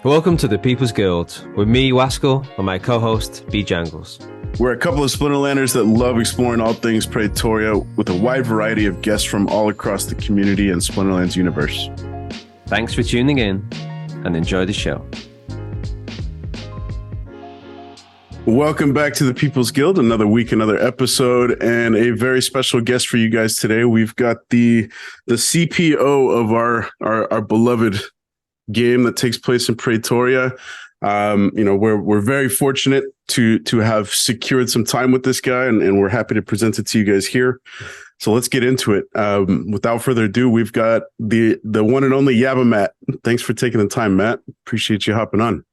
Welcome to the People's Guild with me, Wascal, and my co-host, B. Jangles. We're a couple of Splinterlanders that love exploring all things Pretoria with a wide variety of guests from all across the community and Splinterlands universe. Thanks for tuning in and enjoy the show. Welcome back to the People's Guild. Another week, another episode, and a very special guest for you guys today. We've got the CPO of our beloved game that takes place in Pretoria. We're very fortunate to have secured some time with this guy, and we're happy to present it to you guys here. So let's get into it. Without further ado, we've got the one and only Yabapmatt'a. Thanks for taking the time, Matt. Appreciate you hopping on.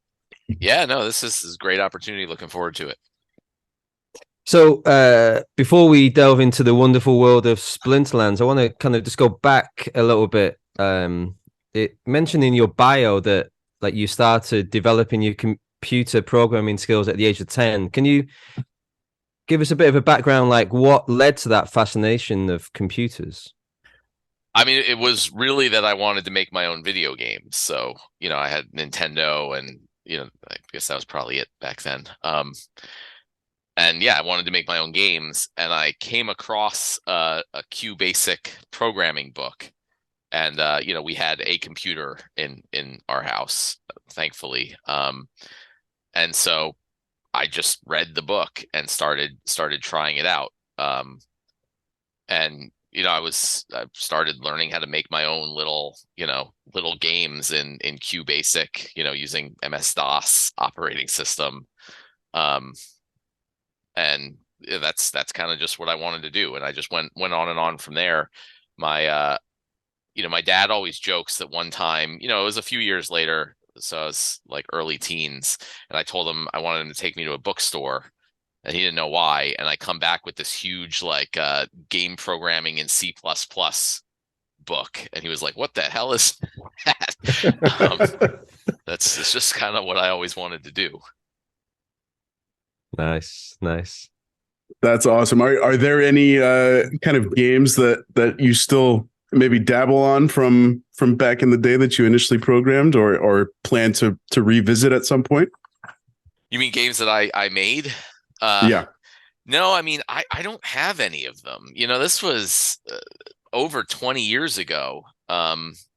Yeah, no, this is a great opportunity. Looking forward to it. So before we delve into the wonderful world of Splinterlands, I want to kind of just go back a little bit. It mentioned in your bio that like you started developing your computer programming skills at the age of 10. Can you give us a bit of a background, like what led to that fascination of computers? I mean, it was really that I wanted to make my own video games. So, I had Nintendo and, I guess that was probably it back then. And yeah, I wanted to make my own games, and I came across a QBasic programming book. And, we had a computer in our house, thankfully. And so I just read the book and started trying it out. And, I started learning how to make my own little games in QBasic, using MS-DOS operating system. And that's kind of just what I wanted to do. And I just went on and on from there. My dad always jokes that one time, it was a few years later, so I was like early teens, and I told him I wanted him to take me to a bookstore, and he didn't know why. And I come back with this huge game programming in C++ book, and he was like, "What the hell is that?" It's just kind of what I always wanted to do. Nice. That's awesome. Are there any kind of games that you still maybe dabble on from back in the day that you initially programmed or plan to revisit at some point? You mean games that I made? Yeah. No, I mean, I don't have any of them. This was over 20 years ago. Almost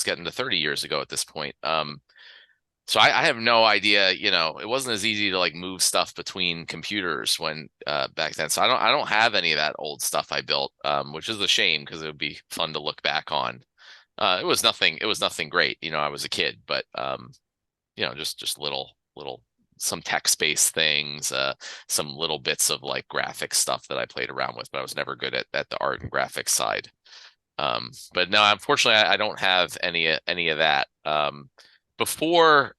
getting to 30 years ago at this point. So I have no idea, it wasn't as easy to move stuff between computers when back then. So I don't have any of that old stuff I built, which is a shame because it would be fun to look back on. It was nothing great. I was a kid, but just little some text-based things, some little bits of graphic stuff that I played around with, but I was never good at the art and graphics side. But no, unfortunately I don't have any of that. Before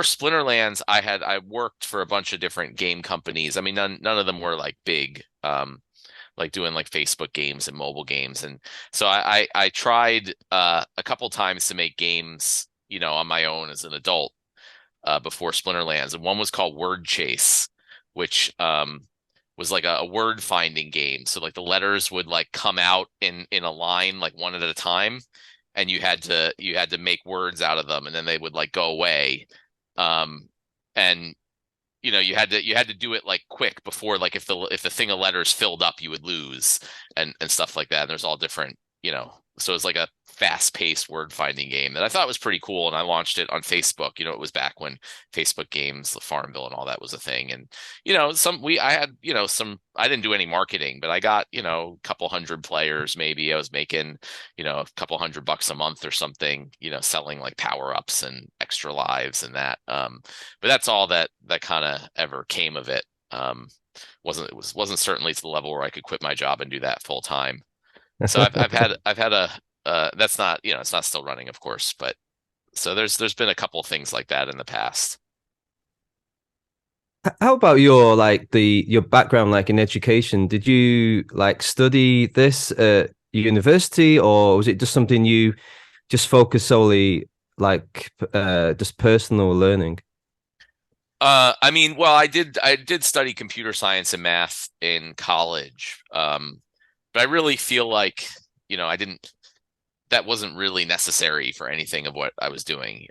Splinterlands, I worked for a bunch of different game companies. I mean, none of them were big, doing Facebook games and mobile games. And so I tried a couple times to make games, on my own as an adult before Splinterlands. And one was called Word Chase, which was a word finding game. So the letters would come out in a line one at a time, and you had to make words out of them, and then they would go away. And you had to do it quick before if the thing of letters filled up, you would lose and stuff like that. And there's all different, so it's a fast-paced word finding game that I thought was pretty cool, and I launched it on Facebook. It was back when Facebook games, the Farmville and all that was a thing. And I didn't do any marketing, but I got a couple hundred players. Maybe I was making a couple $100 a month or something, selling power-ups and extra lives and that. But that's all that kind of ever came of it. Wasn't certainly to the level where I could quit my job and do that full time. So I've had a that's not, it's not still running, of course, but so there's been a couple of things like that in the past. How about your your background in education? Did you study this at university, or was it just something you just focused solely just personal learning? I mean, well, I did study computer science and math in college. But I really feel I didn't that wasn't really necessary for anything of what I was doing.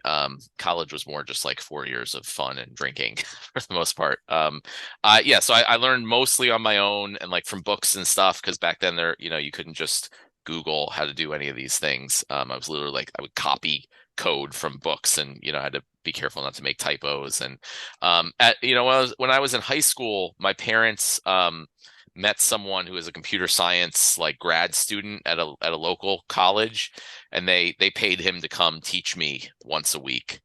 College was more just like 4 years of fun and drinking for the most part. Yeah, so I learned mostly on my own and like from books and stuff, because back then you couldn't just Google how to do any of these things. I was literally like, I would copy code from books, and I had to be careful not to make typos. And when I was in high school, my parents met someone who is a computer science like grad student at a local college, and they paid him to come teach me once a week.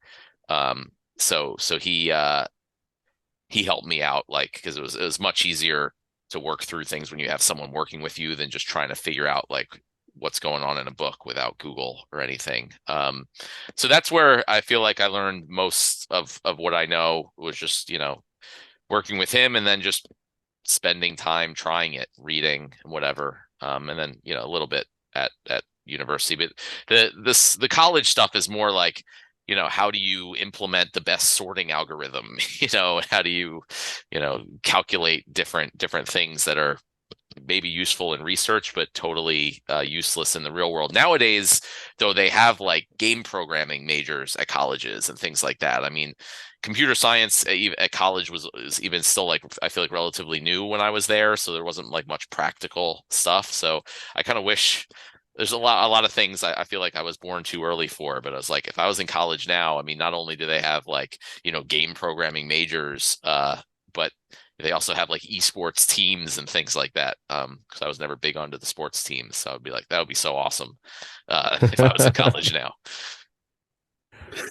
So he helped me out, like, because it was much easier to work through things when you have someone working with you than just trying to figure out like what's going on in a book without Google or anything. So that's where I feel like I learned most of what I know, was just working with him, and then just spending time trying it, reading and whatever, and then a little bit at university. But the college stuff is more like, how do you implement the best sorting algorithm? How do you calculate different things that are maybe useful in research but totally useless in the real world. Nowadays, though, they have like game programming majors at colleges and things like that. I mean, computer science at college was even still, like, I feel like relatively new when I was there, so there wasn't like much practical stuff. So I kind of wish there's a lot of things I feel like I was born too early for. But I was like, if I was in college now, I mean, not only do they have like game programming majors, but they also have like esports teams and things like that. Because I was never big onto the sports teams, so I'd be like, that would be so awesome if I was in college now.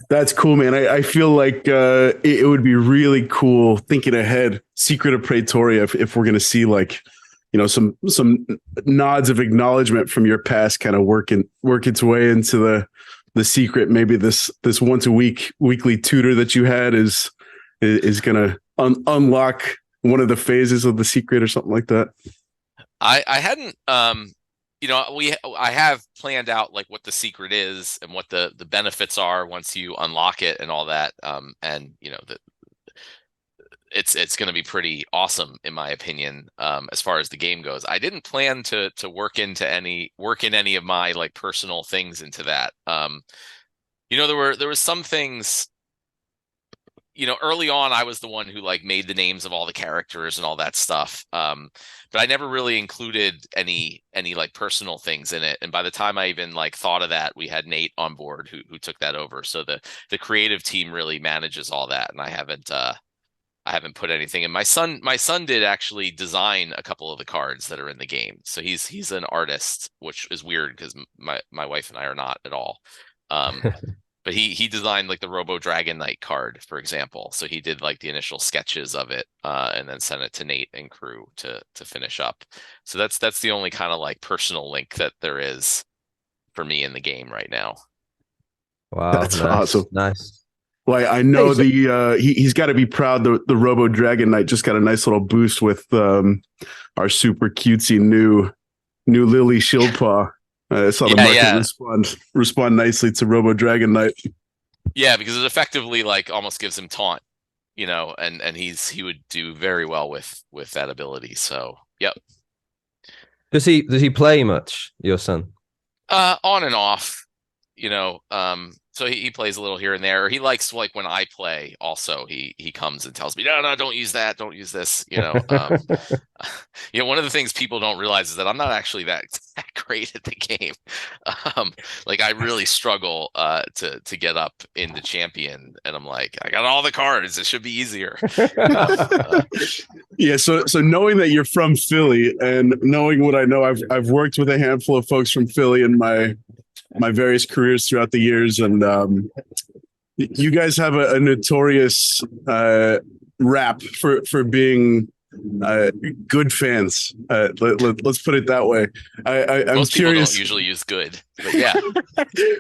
That's cool, man. I feel like it would be really cool, thinking ahead, Secret of Pretoria, if we're going to see like, some nods of acknowledgement from your past kind of work its way into the secret. Maybe this once a weekly tutor that you had is going to unlock one of the phases of the secret or something like that. I hadn't I have planned out like what the secret is and what the benefits are once you unlock it and all that. And it's going to be pretty awesome in my opinion. As far as the game goes, I didn't plan to work in any of my like personal things into that. There was some things. Early on, I was the one who like made the names of all the characters and all that stuff. But I never really included any like personal things in it. And by the time I even like thought of that, we had Nate on board who took that over. So the creative team really manages all that, and I haven't put anything in. My son did actually design a couple of the cards that are in the game. So he's an artist, which is weird because my wife and I are not at all. But he designed like the Robo Dragon Knight card, for example. So he did like the initial sketches of it, and then sent it to Nate and crew to finish up. So that's the only kind of like personal link that there is for me in the game right now. Wow, that's awesome. Nice. Well, I know he's got to be proud. The Robo Dragon Knight just got a nice little boost with our super cutesy new Lily Shieldpaw. I saw the market respond nicely to Robo Dragon Knight. Yeah, because it effectively like almost gives him taunt, and he would do very well with that ability. So, yep. Does he play much, your son? On and off, so he plays a little here and there. He likes, like, when I play also, he comes and tells me, no, don't use that, don't use this. One of the things people don't realize is that I'm not actually that great at the game. Like, I really struggle to get up into champion, and I'm like, I got all the cards, it should be easier. Yeah, so knowing that you're from Philly and knowing what I know, I've worked with a handful of folks from Philly in my various careers throughout the years, and you guys have a notorious rap for being good fans. Let's put it that way. I'm Most curious. People don't usually use good, but yeah.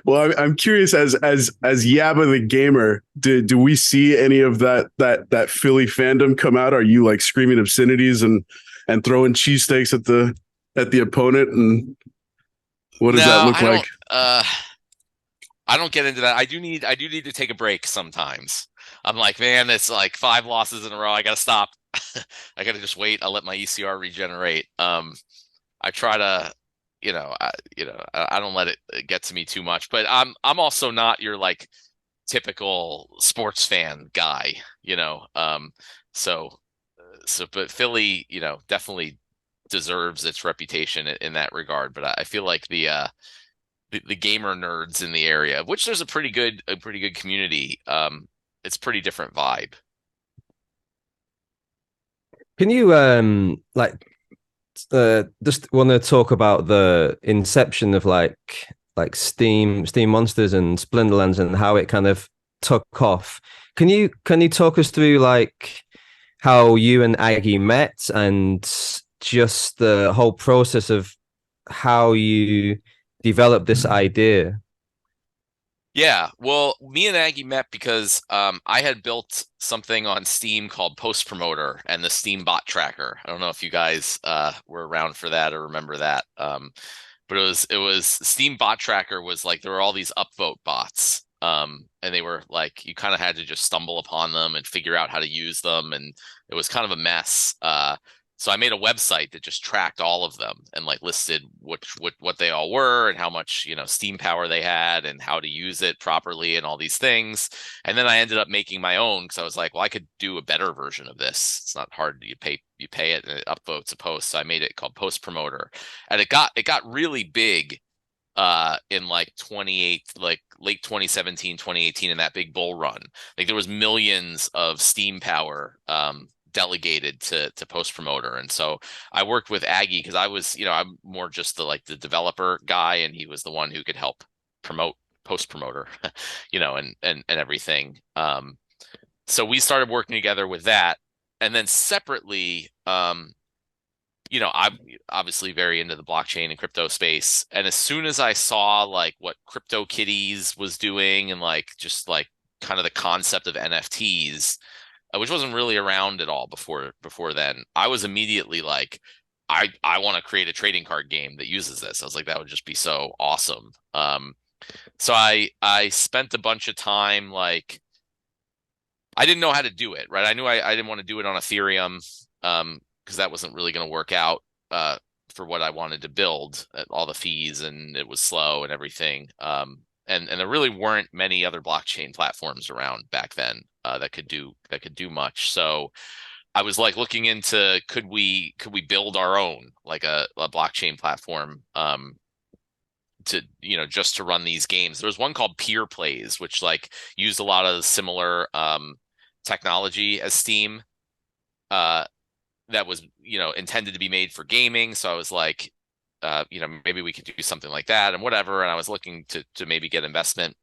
Well, I'm curious, as Yabba the gamer, do we see any of that Philly fandom come out? Are you like screaming obscenities and throwing cheesesteaks at the opponent, and what does that look like? I don't get into that. I do need to take a break sometimes. I'm like, man, it's like 5 losses in a row. I gotta stop. I gotta just wait. I'll let my ECR regenerate. I try to, I don't let it get to me too much. But I'm also not your like typical sports fan guy, but Philly, definitely deserves its reputation in that regard. But I feel like the gamer nerds in the area, of which there's a pretty good community. It's pretty different vibe. Can you just want to talk about the inception of like Steam Monsters and Splinterlands and how it kind of took off? Can you talk us through like how you and Aggie met and just the whole process of how you developed this idea? Yeah, well, me and Aggie met because I had built something on Steam called Post Promoter and the Steam bot tracker. I don't know if you guys were around for that or remember that. But it was Steam bot tracker was like there were all these upvote bots. And they were like you kind of had to just stumble upon them and figure out how to use them, and it was kind of a mess. So I made a website that just tracked all of them and like listed what they all were and how much, Steam power they had and how to use it properly and all these things. And then I ended up making my own because I was like, well, I could do a better version of this. It's not hard. You pay it and it upvotes a post. So I made it called Post Promoter, and it got really big in like late 2017, 2018 in that big bull run. Like there was millions of Steam power delegated to Post Promoter. And so I worked with Aggie because I was, I'm more just the developer guy, and he was the one who could help promote Post Promoter, and everything. So we started working together with that. And then separately, I'm obviously very into the blockchain and crypto space. And as soon as I saw like what CryptoKitties was doing and like just like kind of the concept of NFTs, which wasn't really around at all before then, I was immediately like, I want to create a trading card game that uses this. I was like, that would just be so awesome. So I spent a bunch of time like I didn't know how to do it, right? I knew I didn't want to do it on Ethereum because that wasn't really going to work out for what I wanted to build, all the fees, and it was slow and everything. And there really weren't many other blockchain platforms around back then that could do much. So I was like looking into could we build our own like a blockchain platform to just to run these games. There was one called Peer Plays, which like used a lot of similar technology as Steam that was intended to be made for gaming. So I was like maybe we could do something like that and whatever. And I was looking to maybe get investment.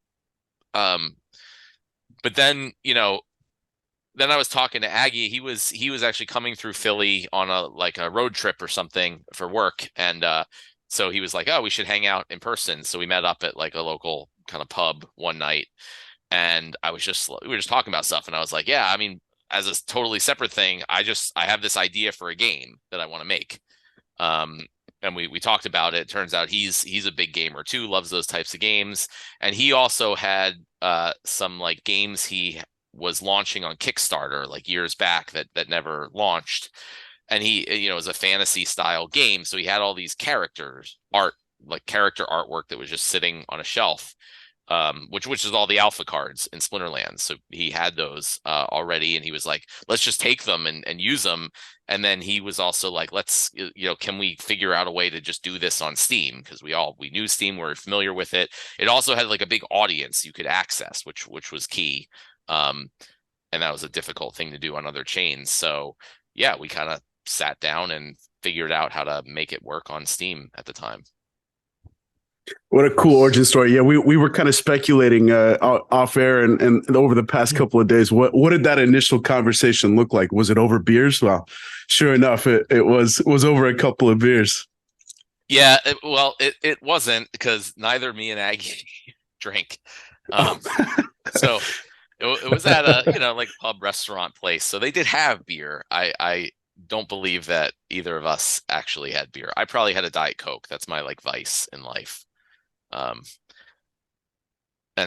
But then, then I was talking to Aggie. He was actually coming through Philly on a road trip or something for work. And so he was like, oh, we should hang out in person. So we met up at like a local kind of pub one night. And we were just talking about stuff. And I was like, yeah, I mean, as a totally separate thing, I have this idea for a game that I want to make. And we talked about it. Turns out he's a big gamer too, loves those types of games. And he also had some like games he was launching on Kickstarter like years back that never launched. And he, it was a fantasy style game. So he had all these character artwork that was just sitting on a shelf, which is all the alpha cards in Splinterlands. So he had those already, and he was like, let's just take them and use them. And then he was also like, let's, can we figure out a way to just do this on Steam? Because we knew Steam, we were familiar with it. It also had like a big audience you could access, which was key. And that was a difficult thing to do on other chains. So yeah, we kind of sat down and figured out how to make it work on Steam at the time. What a cool origin story. Yeah, we were kind of speculating off air and over the past couple of days. What did that initial conversation look like? Was it over beers? Well, sure enough, it was over a couple of beers. Yeah, it wasn't, because neither me and Aggie drink. So it was at a like pub restaurant place. So they did have beer. I don't believe that either of us actually had beer. I probably had a Diet Coke. That's my like vice in life. And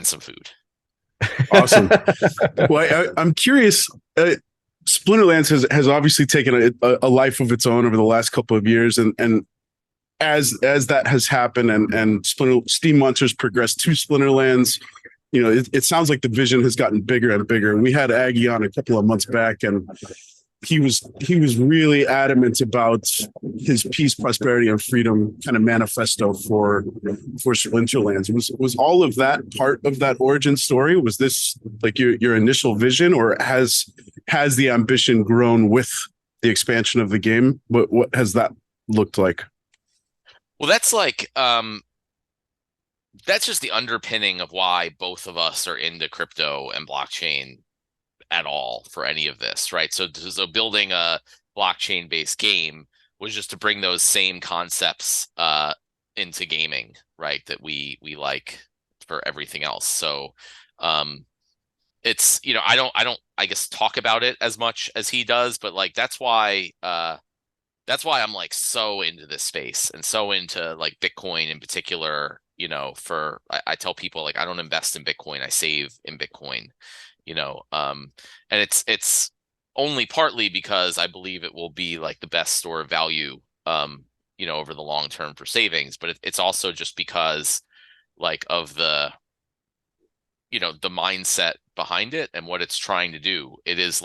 some food. Awesome. Well, I'm curious. Splinterlands has obviously taken a life of its own over the last couple of years, and as that has happened and Steam Monsters progressed to Splinterlands, it sounds like the vision has gotten bigger and bigger. We had Aggie on a couple of months back, and he was really adamant about his peace, prosperity, and freedom kind of manifesto for Splinterlands. Was all of that part of that origin story? Was this like your initial vision, or has the ambition grown with the expansion of the game? What has that looked like? Well, that's like that's just the underpinning of why both of us are into crypto and blockchain at all for any of this, right? So building a blockchain based game was just to bring those same concepts into gaming, right? That we like for everything else. So it's I don't I guess talk about it as much as he does, but like that's why I'm like so into this space and so into like Bitcoin in particular. I tell people like I don't invest in Bitcoin, I save in Bitcoin. And it's only partly because I believe it will be like the best store of value, over the long term for savings, but it's also just because like of the mindset behind it and what it's trying to do. It is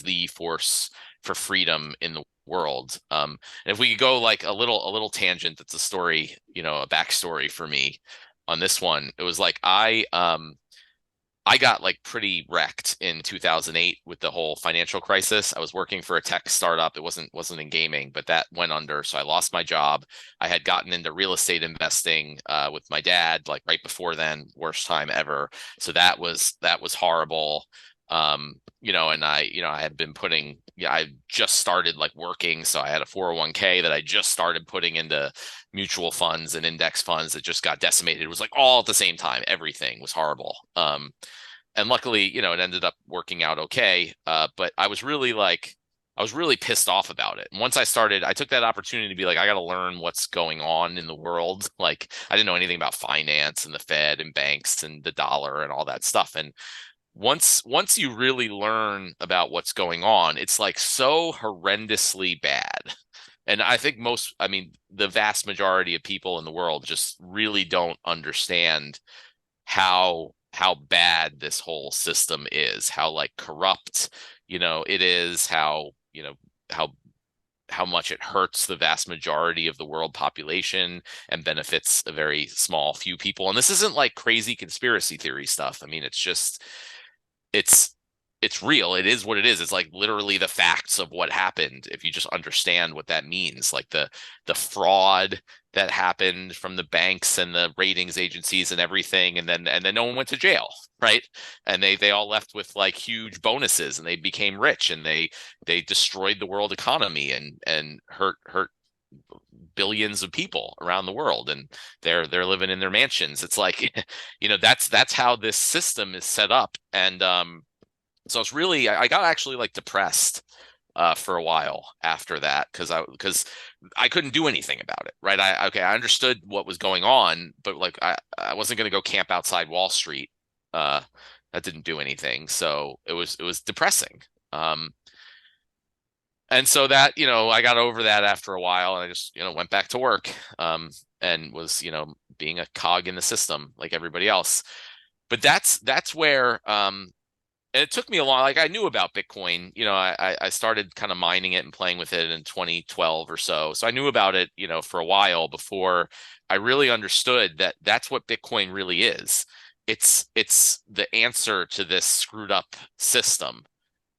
the force for freedom in the world. And if we could go like a little tangent, that's a story, a backstory for me on this one. It was like I got like pretty wrecked in 2008 with the whole financial crisis. I was working for a tech startup. It wasn't in gaming, but that went under. So I lost my job. I had gotten into real estate investing with my dad, like right before then, worst time ever. So that was horrible. And I had been I just started like working. So I had a 401k that I just started putting into mutual funds and index funds that just got decimated. It was like all at the same time. Everything was horrible. And luckily, it ended up working out okay. But I was really pissed off about it. And once I took that opportunity to be like, I got to learn what's going on in the world. Like I didn't know anything about finance and the Fed and banks and the dollar and all that stuff. And once you really learn about what's going on, it's like so horrendously bad. And I think the vast majority of people in the world just really don't understand how bad this whole system is, how like corrupt, it is, how much it hurts the vast majority of the world population and benefits a very small few people. And this isn't like crazy conspiracy theory stuff. I mean, it's real. It is what it is. It's like literally the facts of what happened. If you just understand what that means, like the fraud that happened from the banks and the ratings agencies and everything, and then no one went to jail, right? And they all left with like huge bonuses, and they became rich, and they destroyed the world economy and hurt billions of people around the world, and they're living in their mansions. It's like that's how this system is set up. And so it's really I got actually like depressed for a while after that because I couldn't do anything about it, right? I understood what was going on, but like I wasn't going to go camp outside Wall Street. That didn't do anything, so it was depressing. And so that I got over that after a while, and I just went back to work and was being a cog in the system like everybody else. But that's where and it took me a long, like I knew about Bitcoin, I started kind of mining it and playing with it in 2012 or so. So I knew about it, for a while before I really understood that that's what Bitcoin really is. It's the answer to this screwed up system,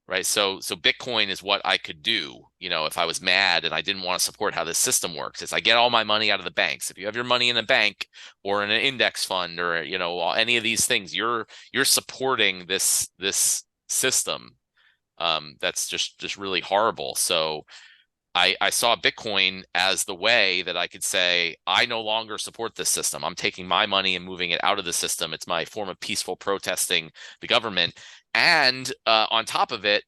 right? So Bitcoin is what I could do, if I was mad and I didn't want to support how this system works. Is I get all my money out of the banks. If you have your money in a bank or in an index fund or any of these things, you're supporting this system that's just really horrible. So I saw Bitcoin as the way that I could say, I no longer support this system. I'm taking my money and moving it out of the system. It's my form of peaceful protesting the government. And on top of it,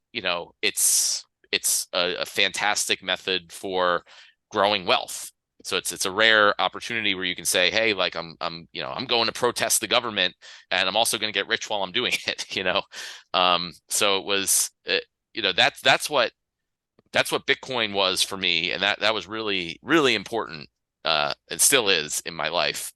it's a fantastic method for growing wealth. So it's a rare opportunity where you can say, hey, like I'm going to protest the government, and I'm also going to get rich while I'm doing it. So it was, that's what Bitcoin was for me, and that was really, really important and still is in my life.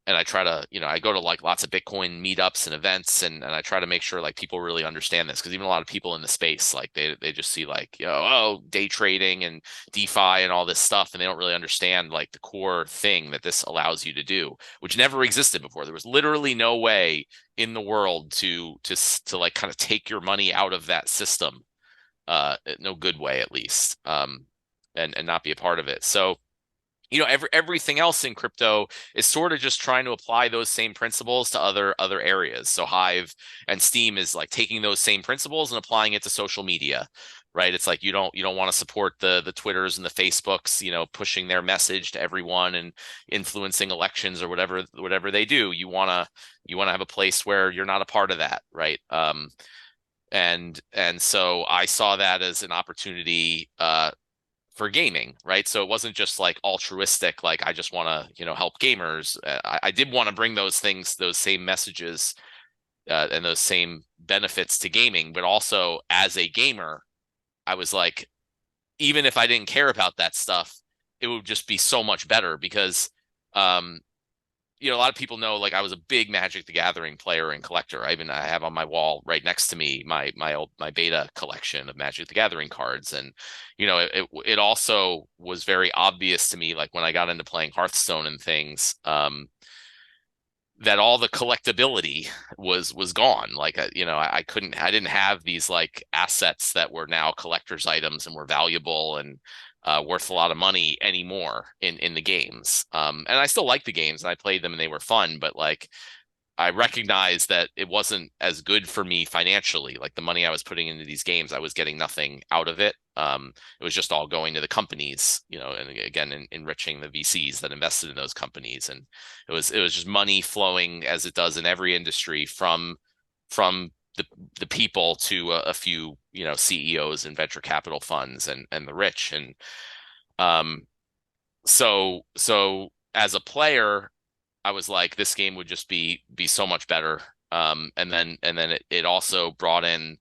And I try to, I go to like lots of Bitcoin meetups and events, and I try to make sure like people really understand this, because even a lot of people in the space, like they just see like, oh, day trading and DeFi and all this stuff, and they don't really understand like the core thing that this allows you to do, which never existed before. There was literally no way in the world to like kind of take your money out of that system, no good way at least, and not be a part of it. So everything else in crypto is sort of just trying to apply those same principles to other areas. So Hive and Steam is like taking those same principles and applying it to social media, right? It's like you don't want to support the Twitters and the Facebooks, pushing their message to everyone and influencing elections or whatever they do. You want to have a place where you're not a part of that, right? And so I saw that as an opportunity for gaming, right? So it wasn't just like altruistic, like I just want to, help gamers. I did want to bring those things, those same messages, and those same benefits to gaming, but also as a gamer, I was like, even if I didn't care about that stuff, it would just be so much better because, a lot of people know like I was a big Magic the Gathering player and collector. I have on my wall right next to me my beta collection of Magic the Gathering cards, and it also was very obvious to me like when I got into playing Hearthstone and things, that all the collectability was gone. Like I didn't have these like assets that were now collector's items and were valuable and worth a lot of money anymore in the games. And I still like the games and I played them and they were fun, but like I recognized that it wasn't as good for me financially. Like the money I was putting into these games, I was getting nothing out of it. It was just all going to the companies, and again, enriching the VCs that invested in those companies. And it was just money flowing as it does in every industry from the people to a few, CEOs and venture capital funds and the rich. And so as a player, I was like, this game would just be so much better. And then it also brought in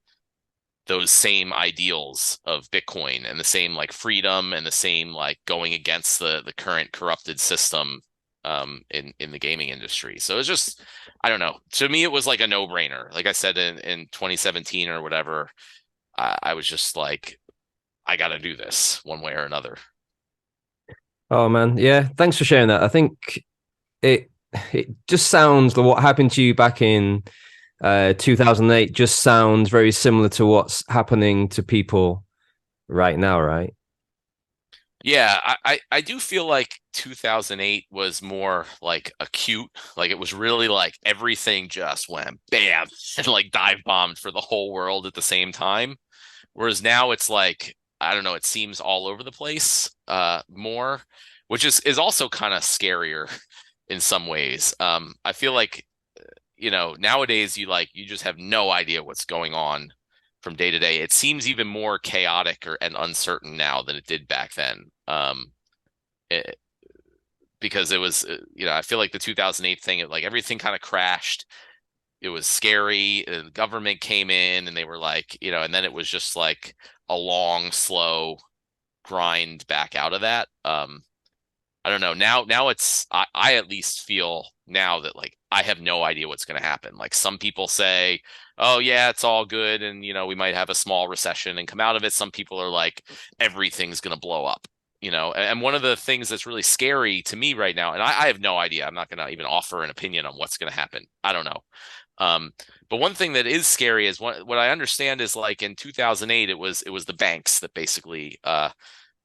those same ideals of Bitcoin and the same like freedom and the same like going against the current corrupted system in the gaming industry. So it's just, I don't know. To me, it was like a no-brainer. Like I said in 2017 or whatever, I was just like, I got to do this one way or another. Oh man, yeah. Thanks for sharing that. I think it just sounds like what happened to you back in 2008 just sounds very similar to what's happening to people right now, right? Yeah, I do feel like 2008 was more like acute. Like it was really like everything just went bam and like dive bombed for the whole world at the same time. Whereas now it's like, I don't know, it seems all over the place more, which is also kind of scarier in some ways. I feel like, nowadays you just have no idea what's going on from day to day. It seems even more chaotic and uncertain now than it did back then. It, because it was, I feel like the 2008 thing, like everything kind of crashed. It was scary. The government came in and they were like, and then it was just like a long, slow grind back out of that. I don't know. Now I at least feel now that like I have no idea what's going to happen. Like some people say, oh yeah, it's all good, and we might have a small recession and come out of it. Some people are like, everything's going to blow up. And one of the things that's really scary to me right now, and I have no idea. I'm not going to even offer an opinion on what's going to happen. I don't know. But one thing that is scary is what I understand is like in 2008, it was the banks that basically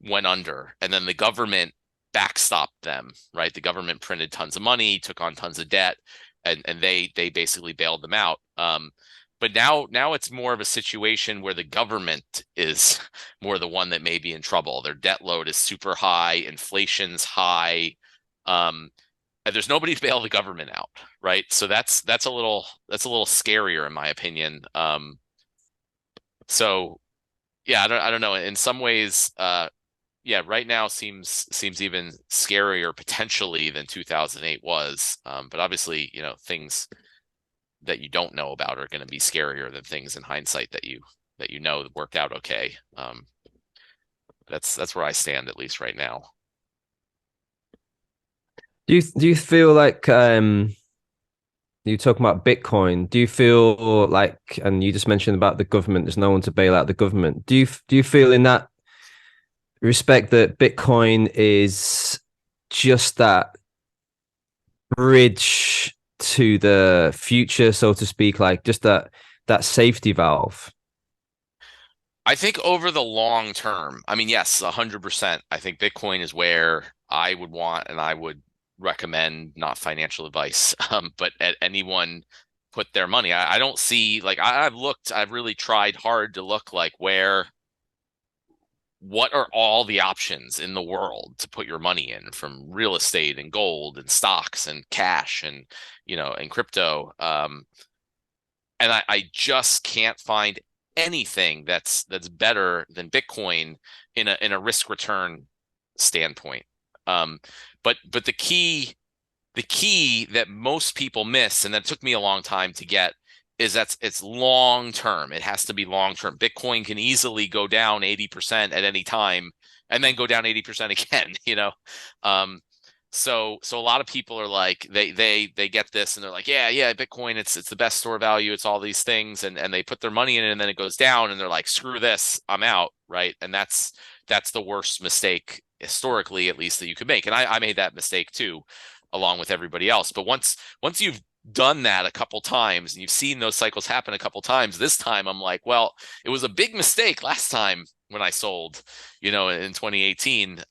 went under, and then the government backstopped them, right? The government printed tons of money, took on tons of debt, and they basically bailed them out. But now it's more of a situation where the government is more the one that may be in trouble. Their debt load is super high, inflation's high. And there's nobody to bail the government out, right? So that's a little scarier in my opinion. So yeah, I don't know. In some ways, yeah, right now seems even scarier potentially than 2008 was. But obviously, things that you don't know about are going to be scarier than things in hindsight that you know worked out okay. That's where I stand at least right now. Do you feel like you talking about Bitcoin? Do you feel like, and you just mentioned about the government, there's no one to bail out the government. Do you feel in that respect that Bitcoin is just that bridge to the future, so to speak, like just that safety valve? I think over the long term, I mean, yes, 100%. I think Bitcoin is where I would want and I would recommend, not financial advice, but anyone put their money. I don't see like I've looked, I've really tried hard to look like what are all the options in the world to put your money in, from real estate and gold and stocks and cash and and crypto. And I just can't find anything that's better than Bitcoin in a risk return standpoint. Um, but the key that most people miss, and that took me a long time to get, is that it's long term. It has to be long term. Bitcoin can easily go down 80% at any time and then go down 80% again, Um, so a lot of people are like they get this and they're like, yeah, Bitcoin, it's the best store value, it's all these things, and they put their money in it and then it goes down and they're like, screw this, I'm out, right? And that's the worst mistake historically, at least, that you could make. And I made that mistake too, along with everybody else. But once you've done that a couple times and you've seen those cycles happen a couple times, this time I'm like, well, it was a big mistake last time when I sold, in 2018.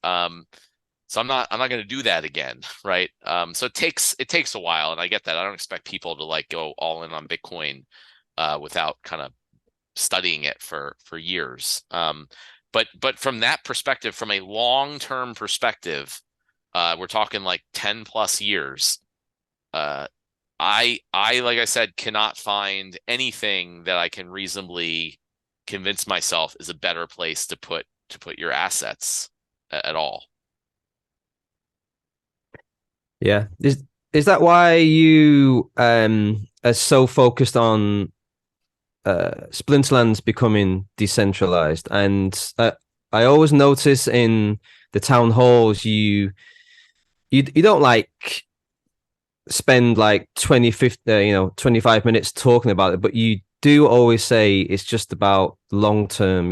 So I'm not going to do that again, right? So it takes a while, and I get that. I don't expect people to like go all in on Bitcoin without kind of studying it for years. But from that perspective, from a long-term perspective, we're talking like 10 plus years. Uh, I like I said, cannot find anything that I can reasonably convince myself is a better place to put your assets at all. Yeah. Is that why you are so focused on Splinterlands becoming decentralized? And I always notice in the town halls you don't like spend like 20 50 25 minutes talking about it, but you do always say it's just about long term.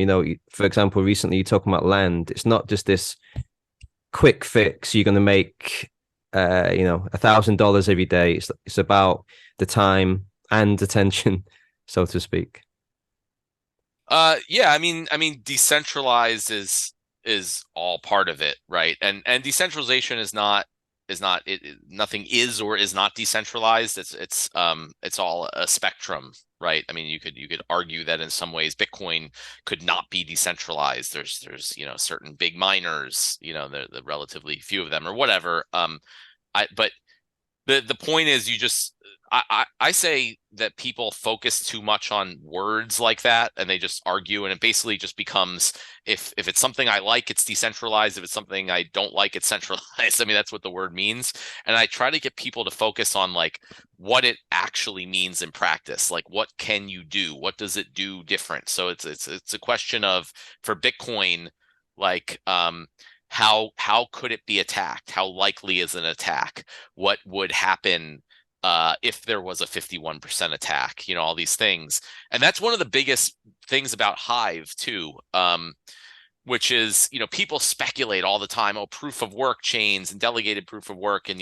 For example, recently you're talking about land. It's not just this quick fix you're going to make $1,000 every day. It's about the time and attention, so to speak. Yeah, I mean, decentralized is all part of it, right? And decentralization is not nothing is or is not decentralized. It's all a spectrum, right? I mean, you could argue that in some ways Bitcoin could not be decentralized. There's certain big miners, the relatively few of them or whatever. But the point is, I say that people focus too much on words like that and they just argue, and it basically just becomes, if it's something I like, it's decentralized. If it's something I don't like, it's centralized. I mean, that's what the word means. And I try to get people to focus on like what it actually means in practice. Like, what can you do? What does it do different? So it's a question of, for Bitcoin, like how could it be attacked? How likely is an attack? What would happen if there was a 51% attack? All these things. And that's one of the biggest things about Hive too, which is, people speculate all the time, oh, proof of work chains and delegated proof of work, and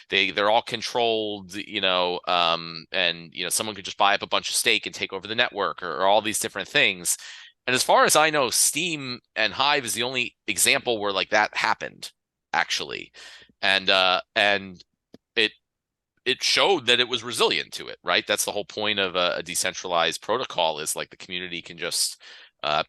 they're all controlled, and someone could just buy up a bunch of stake and take over the network, or all these different things. And as far as I know, Steam and Hive is the only example where like that happened, actually. And it showed that it was resilient to it, right? That's the whole point of a decentralized protocol, is like the community can just uh,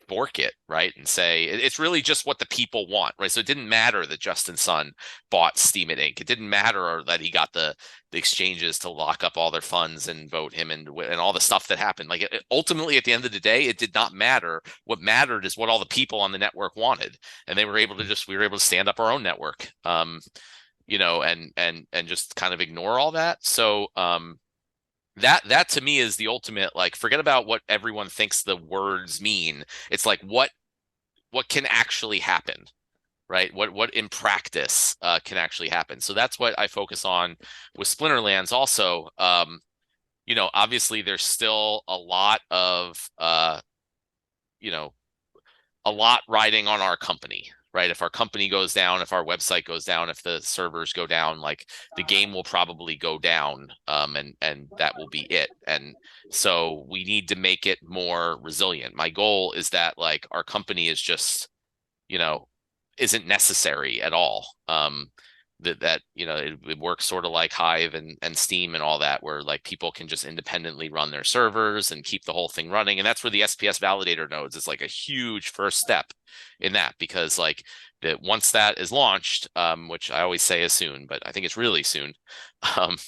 fork it, right? And say it's really just what the people want, right? So it didn't matter that Justin Sun bought Steam at Inc. It didn't matter that he got the exchanges to lock up all their funds and vote him and all the stuff that happened. Like, ultimately, at the end of the day, it did not matter. What mattered is what all the people on the network wanted, and we were able to stand up our own network, and just kind of ignore all that. So that to me is the ultimate, like, forget about what everyone thinks the words mean. It's like what can actually happen, right? What in practice can actually happen. So that's what I focus on with Splinterlands. Also, obviously there's still a lot of you know a lot riding on our company, right? If our company goes down, if our website goes down, if the servers go down, like the game will probably go down, and that will be it. And so we need to make it more resilient. My goal is that like our company is just, you know, isn't necessary at all. That it works sort of like Hive and Steam and all that, where like people can just independently run their servers and keep the whole thing running. And that's where the SPS validator nodes is like a huge first step in that, because like that once that is launched, which I always say is soon, but I think it's really soon. Um,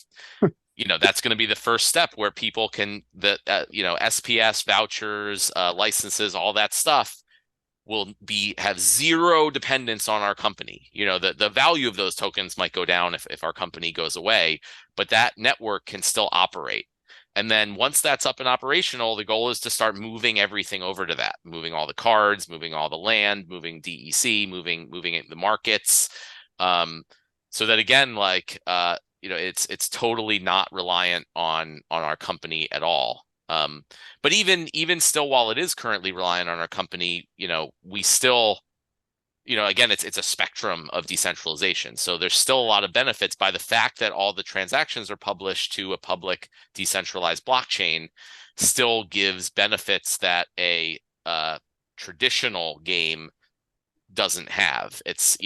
that's going to be the first step where people can SPS vouchers, licenses, all that stuff will have zero dependence on our company. The value of those tokens might go down if our company goes away, but that network can still operate. And then once that's up and operational, the goal is to start moving everything over to that, moving all the cards, moving all the land, moving DEC, moving the markets. So that again, like it's totally not reliant on our company at all. But even still, while it is currently reliant on our company, we still, again, it's a spectrum of decentralization. So there's still a lot of benefits by the fact that all the transactions are published to a public decentralized blockchain, still gives benefits that a traditional game doesn't have. It's,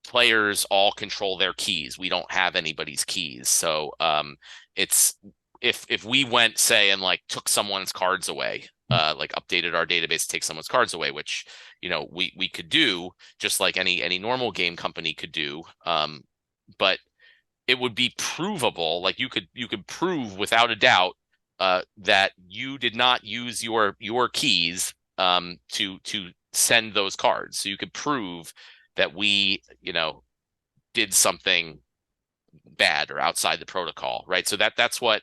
players all control their keys. We don't have anybody's keys. So it's if we went, say, and like took someone's cards away, like updated our database to take someone's cards away, which we could do just like any normal game company could do, but it would be provable. Like you could prove without a doubt that you did not use your keys to send those cards. So you could prove that we did something bad or outside the protocol, right? So that's what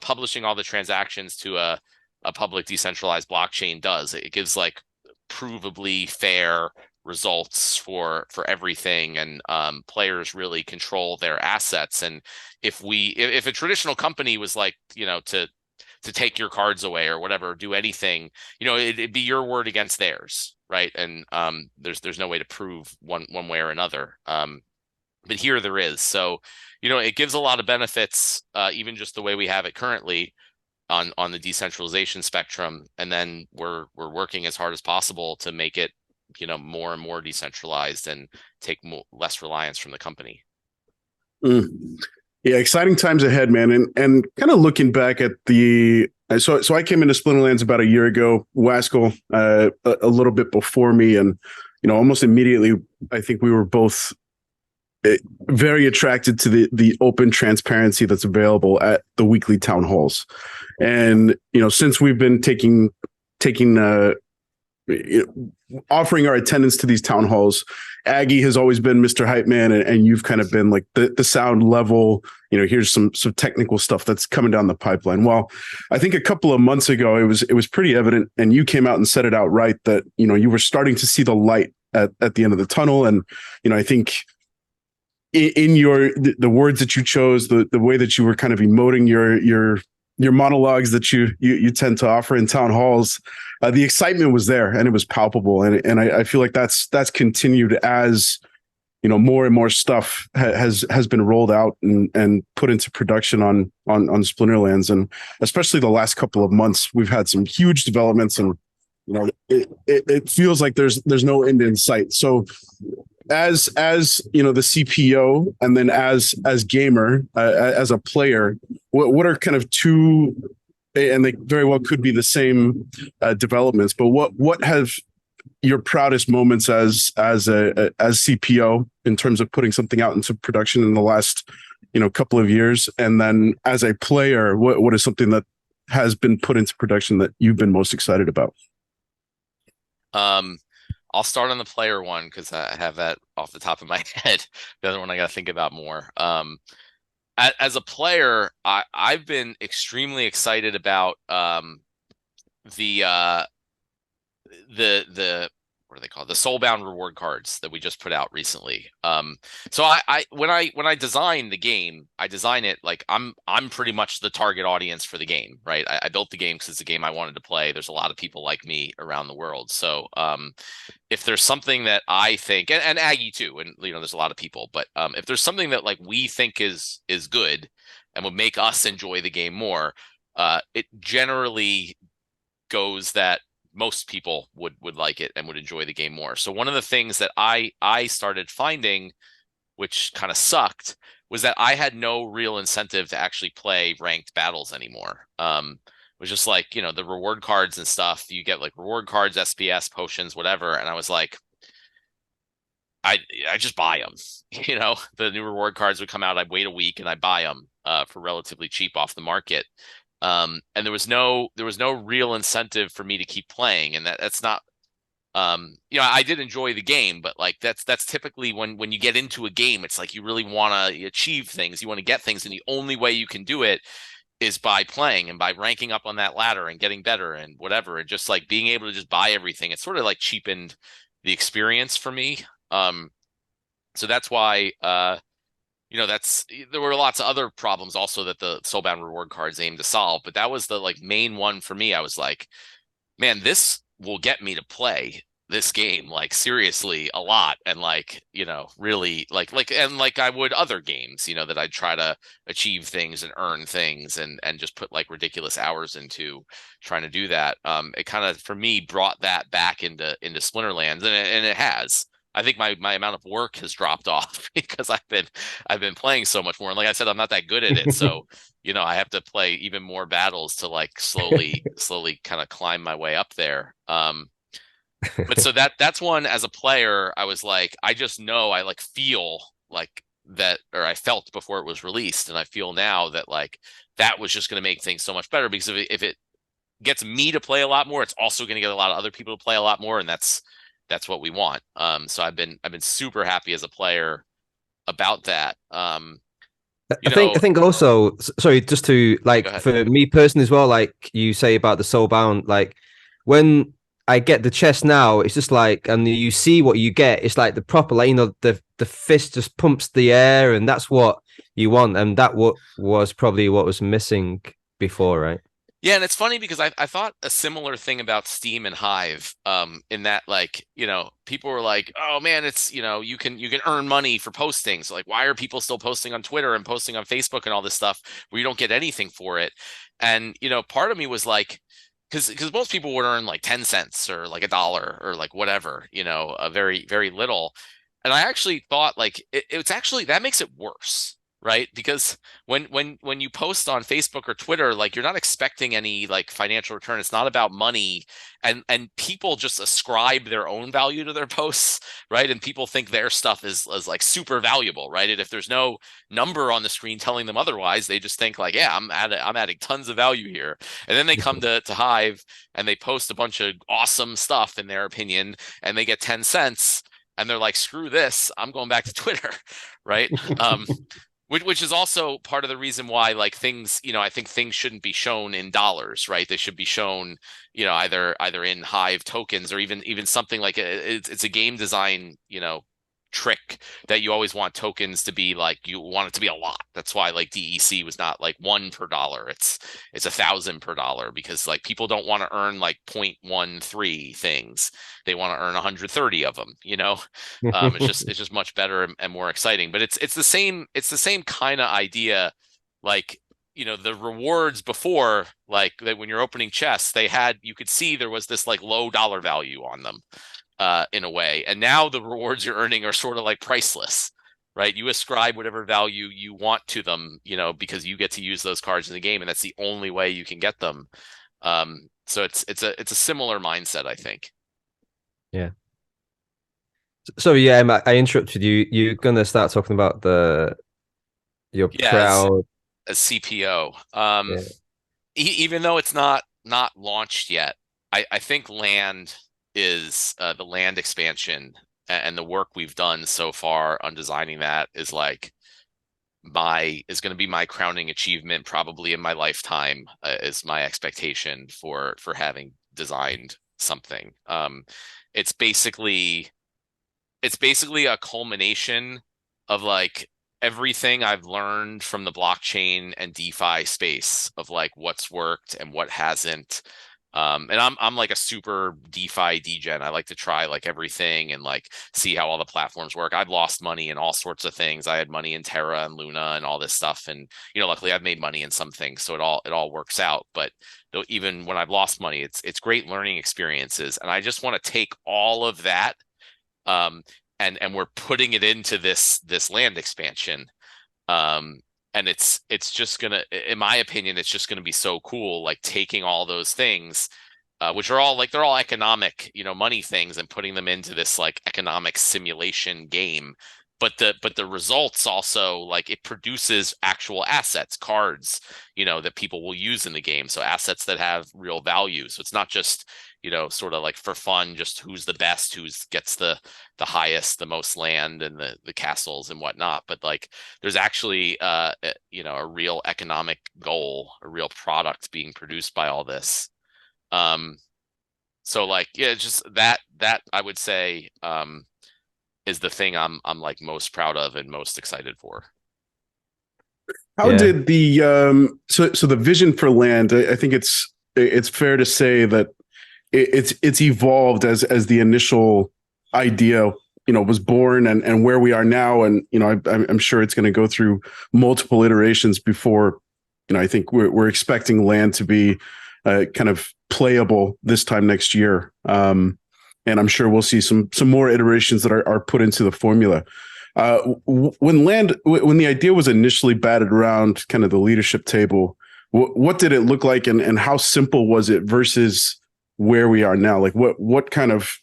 publishing all the transactions to a public decentralized blockchain does. It gives like provably fair results for everything, and players really control their assets. And if a traditional company was like to take your cards away or whatever, or do anything, it'd be your word against theirs, right? And there's no way to prove one way or another. But here there is. So, it gives a lot of benefits, even just the way we have it currently on the decentralization spectrum. And then we're working as hard as possible to make it, more and more decentralized and take less reliance from the company. Mm. Yeah, exciting times ahead, man. And kind of looking back at so I came into Splinterlands about a year ago, Waskel a little bit before me, and almost immediately I think we were both very attracted to the open transparency that's available at the weekly town halls. And since we've been taking offering our attendance to these town halls, Aggie has always been Mr. Hype Man, and you've kind of been like the sound level. Here's some technical stuff that's coming down the pipeline. Well, I think a couple of months ago, it was pretty evident, and you came out and said it outright that you were starting to see the light at the end of the tunnel. And I think in the words that you chose, the way that you were kind of emoting your monologues that you tend to offer in town halls, the excitement was there and it was palpable. And I feel like that's continued as more and more stuff has been rolled out and put into production on Splinterlands. And especially the last couple of months, we've had some huge developments, and it feels like there's no end in sight. So as the CPO, and then as gamer, as a player, what are kind of two, and they very well could be the same developments, but what have your proudest moments as CPO in terms of putting something out into production in the last couple of years, and then as a player, what is something that has been put into production that you've been most excited about? I'll start on the player one because I have that off the top of my head. The other one I got to think about more. As a player, I've been extremely excited about the what are they called? The Soulbound reward cards that we just put out recently. So when I design the game, I design it like I'm pretty much the target audience for the game, right? I built the game because it's a game I wanted to play. There's a lot of people like me around the world. So if there's something that I think, and Aggie too, and there's a lot of people, but if there's something that like we think is good and would make us enjoy the game more, it generally goes that most people would like it and would enjoy the game more. So one of the things that I started finding, which kind of sucked, was that I had no real incentive to actually play ranked battles anymore. It was just like, the reward cards and stuff. You get like reward cards, SPS, potions, whatever. And I was like, I just buy them. The new reward cards would come out. I'd wait a week and I buy them for relatively cheap off the market. And there was no real incentive for me to keep playing, and that's not. I did enjoy the game, but like that's typically when you get into a game, it's like you really want to achieve things, you want to get things, and the only way you can do it is by playing and by ranking up on that ladder and getting better and whatever, and just like being able to just buy everything. It's sort of like cheapened the experience for me. So that's why there were lots of other problems also that the Soulbound reward cards aimed to solve, but that was the like main one for me. I was like, man, this will get me to play this game like seriously a lot, and like really like I would other games that I'd try to achieve things and earn things and just put like ridiculous hours into trying to do that. It kind of for me brought that back into Splinterlands, and it has. I think my amount of work has dropped off because I've been playing so much more. And like I said, I'm not that good at it. So, I have to play even more battles to like slowly kind of climb my way up there. But so that's one. As a player, I was like, I just know I like feel like that, or I felt before it was released. And I feel now that like that was just going to make things so much better, because if it gets me to play a lot more, it's also going to get a lot of other people to play a lot more. And that's what we want. So I've been super happy as a player about that. I think also, sorry, just to like for me personally as well, like you say about the Soulbound, like when I get the chest now, it's just like, and you see what you get, it's like the proper, like, the fist just pumps the air, and that's what you want, and that was probably what was missing before, right? Yeah, and it's funny because I thought a similar thing about Steam and Hive, in that like, people were like, oh man, it's, you can earn money for posting. So like, why are people still posting on Twitter and posting on Facebook and all this stuff where you don't get anything for it? And, part of me was like, because most people would earn like 10 cents or like $1 or like whatever, a very, very little. And I actually thought like it's actually, that makes it worse. Right? Because when you post on Facebook or Twitter, like you're not expecting any like financial return. It's not about money, and people just ascribe their own value to their posts, right? And people think their stuff is like super valuable, right? And if there's no number on the screen telling them otherwise, they just think like, yeah, I'm adding tons of value here. And then they come to Hive and they post a bunch of awesome stuff in their opinion, and they get 10 cents, and they're like, screw this, I'm going back to Twitter, right? Which is also part of the reason why like things, I think things shouldn't be shown in dollars, right? They should be shown, either in Hive tokens, or even something like it's a game design, trick that you always want tokens to be like, you want it to be a lot. That's why like DEC was not like 1 per dollar. It's 1,000 per dollar, because like people don't want to earn like 0.13 things. They want to earn 130 of them, it's just much better and more exciting. But it's the same kind of idea. Like, the rewards before, like that when you're opening chests, you could see there was this like low dollar value on them. In a way, and now the rewards you're earning are sort of like priceless, right? You ascribe whatever value you want to them, because you get to use those cards in the game, and that's the only way you can get them. So it's a similar mindset, I think. Yeah. So yeah, I interrupted you. You're gonna start talking about your proud as CPO. Even though it's not launched yet, I think land is the land expansion and the work we've done so far on designing that is like is going to be my crowning achievement probably in my lifetime, is my expectation for having designed something. It's basically a culmination of like everything I've learned from the blockchain and DeFi space of like what's worked and what hasn't. And I'm like a super DeFi degen. I like to try like everything and like see how all the platforms work. I've lost money in all sorts of things. I had money in Terra and Luna and all this stuff, and luckily I've made money in some things, so it all works out. But even when I've lost money, it's great learning experiences, and I just want to take all of that, um, and we're putting it into this land expansion. And it's just gonna, in my opinion, it's just gonna be so cool, like taking all those things, which are all like they're all economic, money things, and putting them into this like economic simulation game. But the results also, like, it produces actual assets, cards, that people will use in the game. So assets that have real value. So it's not just, sort of like for fun, just who's the best, who's gets the highest, the most land and the castles and whatnot. But like there's actually a real economic goal, a real product being produced by all this. So like, yeah, just that I would say is the thing I'm like most proud of and most excited for. How did the so the vision for land? I think it's fair to say that it's evolved as the initial idea was born, and where we are now, and I'm sure it's going to go through multiple iterations before I think we're expecting land to be kind of playable this time next year. And I'm sure we'll see some more iterations that are put into the formula. When the idea was initially batted around kind of the leadership table, what did it look like, and how simple was it versus where we are now? Like what kind of...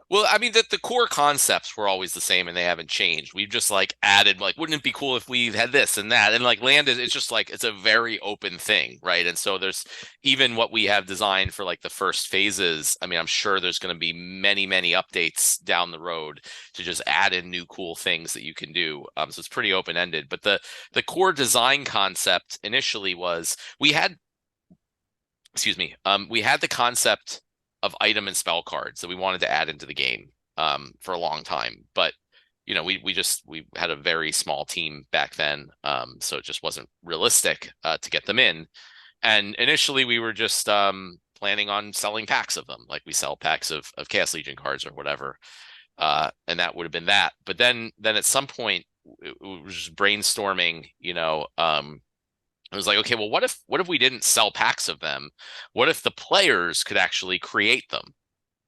Well, I mean, the core concepts were always the same and they haven't changed. We've just like added, like, wouldn't it be cool if we had this and that? And like land it's just like, it's a very open thing, right? And so there's even what we have designed for like the first phases. I mean, I'm sure there's going to be many, many updates down the road to just add in new cool things that you can do. So it's pretty open-ended. But the core design concept initially was we had the concept of item and spell cards that we wanted to add into the game for a long time, but we had a very small team back then, so it just wasn't realistic to get them in. And initially we were just planning on selling packs of them, like we sell packs of Chaos Legion cards or whatever, and that would have been that. But then at some point it was just brainstorming, it was like, okay, well, what if we didn't sell packs of them? What if the players could actually create them,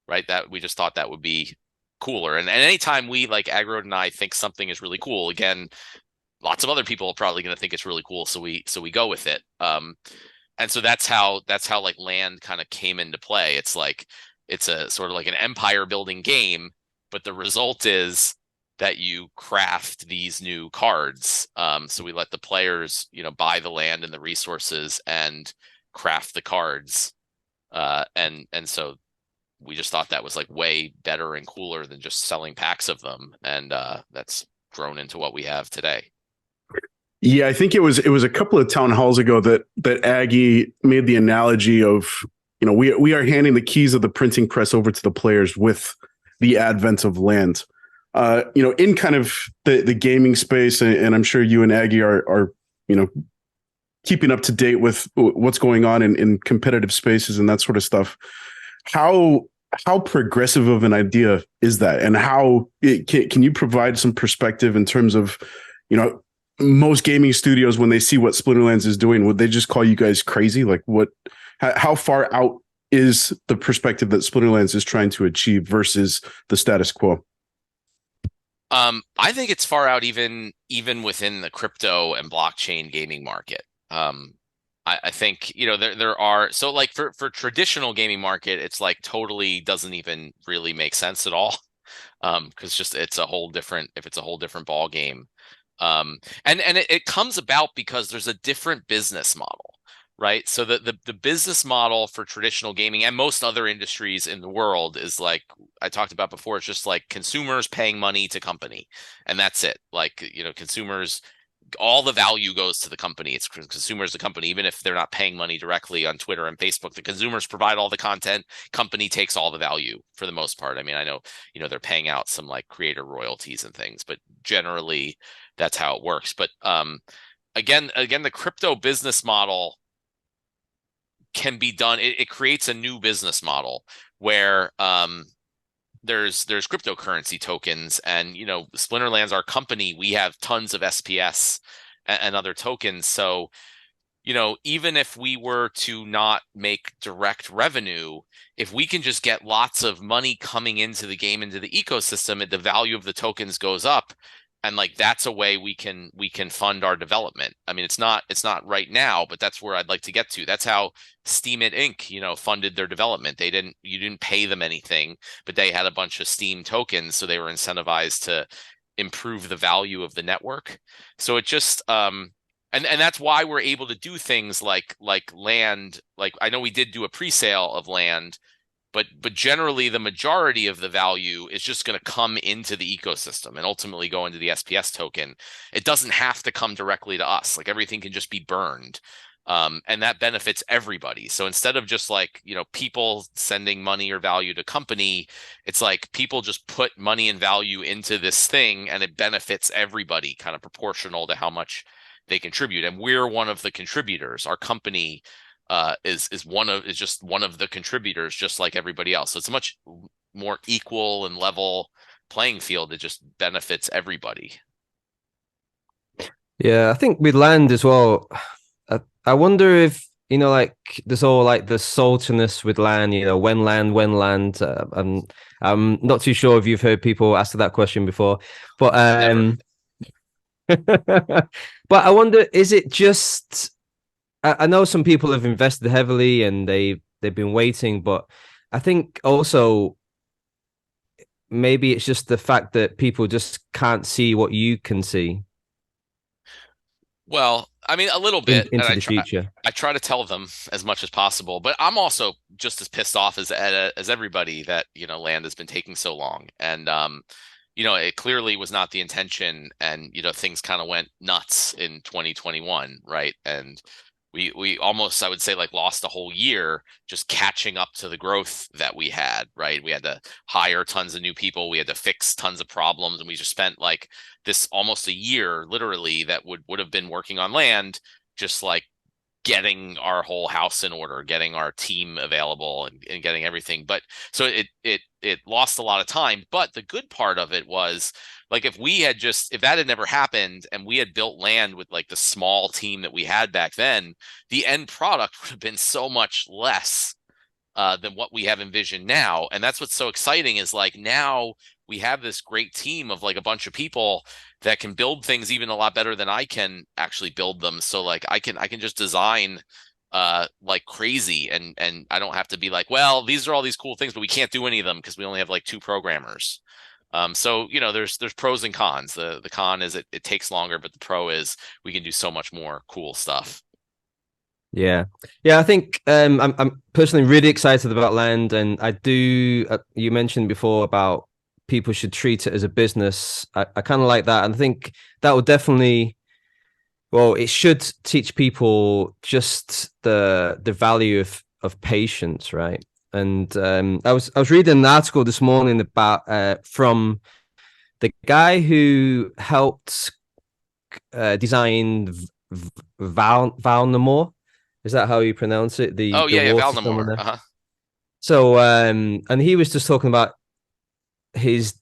right? That we just thought that would be cooler. And anytime we, like, Agrod and I, think something is really cool, again, lots of other people are probably going to think it's really cool, so we go with it. And so that's how like land kind of came into play. It's like it's a sort of like an empire building game, but the result is that you craft these new cards. So we let the players, buy the land and the resources and craft the cards. And so we just thought that was like way better and cooler than just selling packs of them. And that's grown into what we have today. Yeah, I think it was a couple of town halls ago that Aggie made the analogy of, we are handing the keys of the printing press over to the players with the advent of land. In kind of the gaming space, and I'm sure you and Aggie are keeping up to date with what's going on in competitive spaces and that sort of stuff. How progressive of an idea is that, and how can you provide some perspective in terms of, most gaming studios, when they see what Splinterlands is doing, would they just call you guys crazy? Like how far out is the perspective that Splinterlands is trying to achieve versus the status quo? I think it's far out even within the crypto and blockchain gaming market. I think, there are, so like for traditional gaming market, it's like totally doesn't even really make sense at all. Because just it's a whole different ball game. And it comes about because there's a different business model, right? So the business model for traditional gaming and most other industries in the world is, like I talked about before, it's just like consumers paying money to company, and that's it. Like, consumers all the value goes to the company. It's consumers, the company, even if they're not paying money directly on Twitter and Facebook, the consumers provide all the content. Company takes all the value for the most part. I mean, I know, they're paying out some like creator royalties and things, but generally that's how it works. But again, the crypto business model can be done. It creates a new business model where there's cryptocurrency tokens, and Splinterlands, our company, we have tons of SPS and other tokens. So even if we were to not make direct revenue, if we can just get lots of money coming into the game, into the ecosystem, the value of the tokens goes up. And like, that's a way we can fund our development. I mean, it's not right now, but that's where I'd like to get to. That's how Steam It Inc. Funded their development. You didn't pay them anything, but they had a bunch of Steam tokens, so they were incentivized to improve the value of the network. So it just and that's why we're able to do things like land. Like, I know we did do a pre-sale of land, but generally the majority of the value is just going to come into the ecosystem and ultimately go into the SPS token. It doesn't have to come directly to us. Like, everything can just be burned. And that benefits everybody. So instead of just like, people sending money or value to company, it's like people just put money and value into this thing, and it benefits everybody, kind of proportional to how much they contribute. And we're one of the contributors. Our company is just one of the contributors, just like everybody else. So it's a much more equal and level playing field. It just benefits everybody. Yeah, I think with land as well, I wonder if like there's all like the saltiness with land. When land. I'm not too sure if you've heard people ask that question before, but but I wonder, is it just? I know some people have invested heavily and they've been waiting, but I think also maybe it's just the fact that people just can't see what you can see. Well, I mean, a little bit, into and the future. I try to tell them as much as possible, but I'm also just as pissed off as everybody that land has been taking so long, and it clearly was not the intention, and things kind of went nuts in 2021, right? And we almost, I would say, like, lost a whole year just catching up to the growth that we had, right? We had to hire tons of new people, we had to fix tons of problems, and we just spent like this almost a year literally that would have been working on land, just like getting our whole house in order, getting our team available, and getting everything. But so it lost a lot of time. But the good part of it was, like, if that had never happened and we had built land with like the small team that we had back then, the end product would have been so much less than what we have envisioned now. And that's what's so exciting, is like, now we have this great team of like a bunch of people that can build things even a lot better than I can actually build them. So like, I can just design like crazy, and I don't have to be like, well, these are all these cool things, but we can't do any of them because we only have like 2 programmers. So there's pros and cons. The con is it takes longer, but the pro is we can do so much more cool stuff. Yeah, I think I'm personally really excited about land, and I do. You mentioned before about people should treat it as a business. I kind of like that, and I think that will definitely. Well, it should teach people just the value of patience, right? And I was reading an article this morning about from the guy who helped design Valnamore. Is that how you pronounce it? The Valnamore. Uh-huh. So and he was just talking about his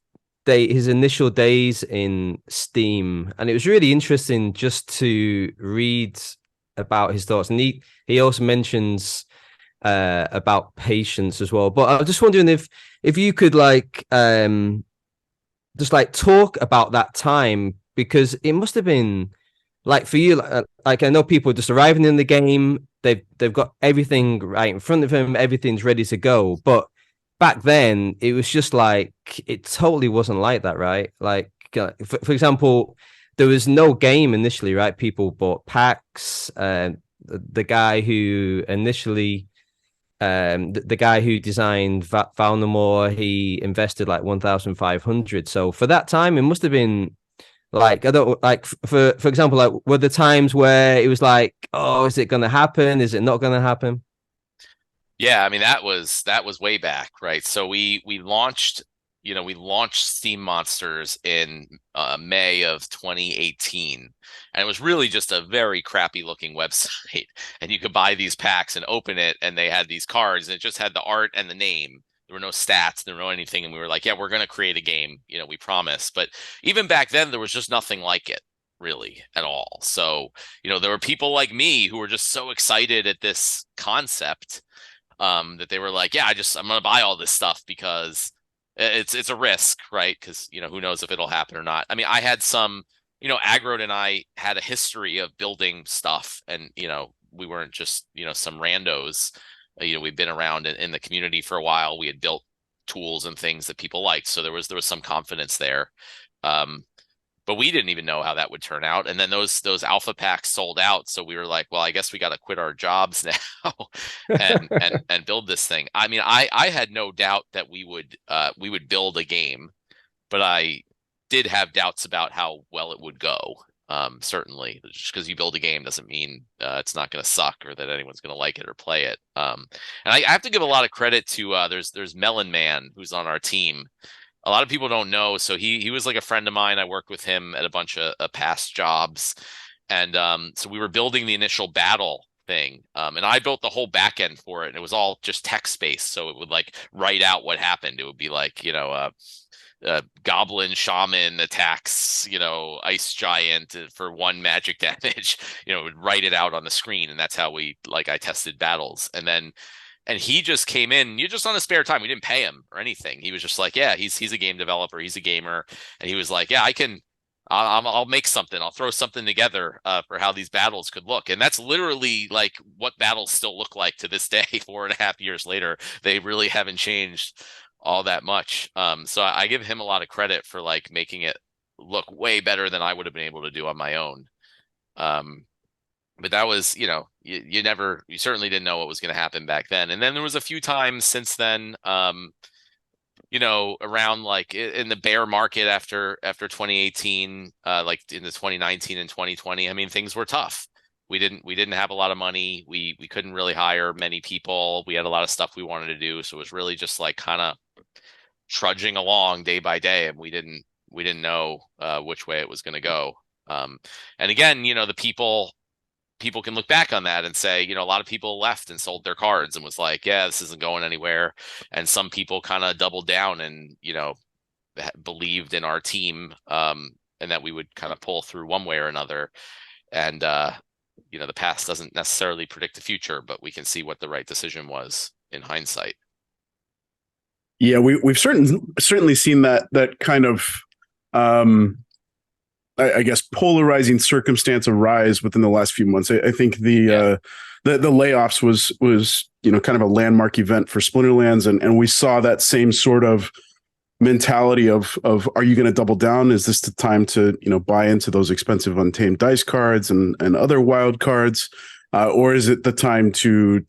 initial days in Steam, and it was really interesting just to read about his thoughts. And he also mentions about patience as well. But I was just wondering if you could just like talk about that time, because it must have been like for you, like I know people just arriving in the game, they've got everything right in front of them, everything's ready to go. But back then, it was just like, it totally wasn't like that, right? Like, for example, there was no game initially, right? People bought packs. The guy who initially, the guy who designed Valnamore, he invested like 1,500. So for that time, it must have been Like, I don't like, for example, like, were the times where it was like, oh, is it going to happen? Is it not going to happen? Yeah, I mean that was way back, right? So we launched, we launched Steam Monsters in May of 2018, and it was really just a very crappy looking website. And you could buy these packs and open it, and they had these cards, and it just had the art and the name. There were no stats, there were no anything, and we were like, yeah, we're gonna create a game, we promise. But even back then, there was just nothing like it, really, at all. So, there were people like me who were just so excited at this concept that they were like, yeah, I'm gonna buy all this stuff because it's a risk, right? Because who knows if it'll happen or not. I mean, I had some, Agrod and I had a history of building stuff, and we weren't just some randos. We've been around in the community for a while. We had built tools and things that people liked, so there was some confidence there. But we didn't even know how that would turn out. And then those alpha packs sold out. So we were like, well, I guess we got to quit our jobs now and build this thing. I mean, I had no doubt that we would build a game, but I did have doubts about how well it would go. Certainly, just because you build a game doesn't mean it's not going to suck or that anyone's going to like it or play it. And I have to give a lot of credit to there's Melon Man, who's on our team. A lot of people don't know. So he was like a friend of mine. I worked with him at a bunch of past jobs. And so we were building the initial battle thing. And I built the whole back end for it. And it was all just text based. So it would like write out what happened. It would be like, goblin shaman attacks, ice giant for 1 magic damage, would write it out on the screen. And that's how I tested battles. And he just came in, just on his spare time. We didn't pay him or anything. He was just like, yeah, he's a game developer. He's a gamer. And he was like, yeah, I'll make something. I'll throw something together for how these battles could look. And that's literally like what battles still look like to this day, 4.5 years later. They really haven't changed all that much. So I give him a lot of credit for like making it look way better than I would have been able to do on my own. But that was, you certainly didn't know what was going to happen back then. And then there was a few times since then, around like in the bear market after 2018, like in the 2019 and 2020, I mean, things were tough. We didn't have a lot of money. We couldn't really hire many people. We had a lot of stuff we wanted to do. So it was really just like kind of trudging along day by day. And we didn't know which way it was going to go. And again, the people can look back on that and say, a lot of people left and sold their cards and was like, yeah, this isn't going anywhere. And some people kind of doubled down and, believed in our team, and that we would kind of pull through one way or another. And, the past doesn't necessarily predict the future, but we can see what the right decision was in hindsight. Yeah, we've certainly seen that kind of, I guess, polarizing circumstance arise within the last few months. I think the layoffs was kind of a landmark event for Splinterlands, and we saw that same sort of mentality of are you going to double down? Is this the time to buy into those expensive Untamed dice cards and other wild cards, or is it the time to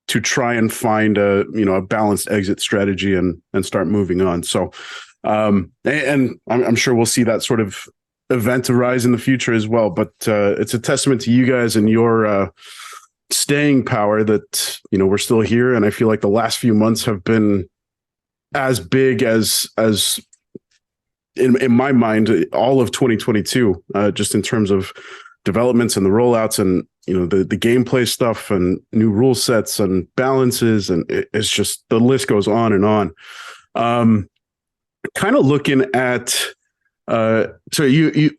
try and find a balanced exit strategy and start moving on? So, and I'm sure we'll see that sort of event arise in the future as well. But it's a testament to you guys and your staying power that we're still here. And I feel like the last few months have been as big as in my mind all of 2022, just in terms of developments and the rollouts and the gameplay stuff and new rule sets and balances, and it's just the list goes on and on. Kind of looking at so you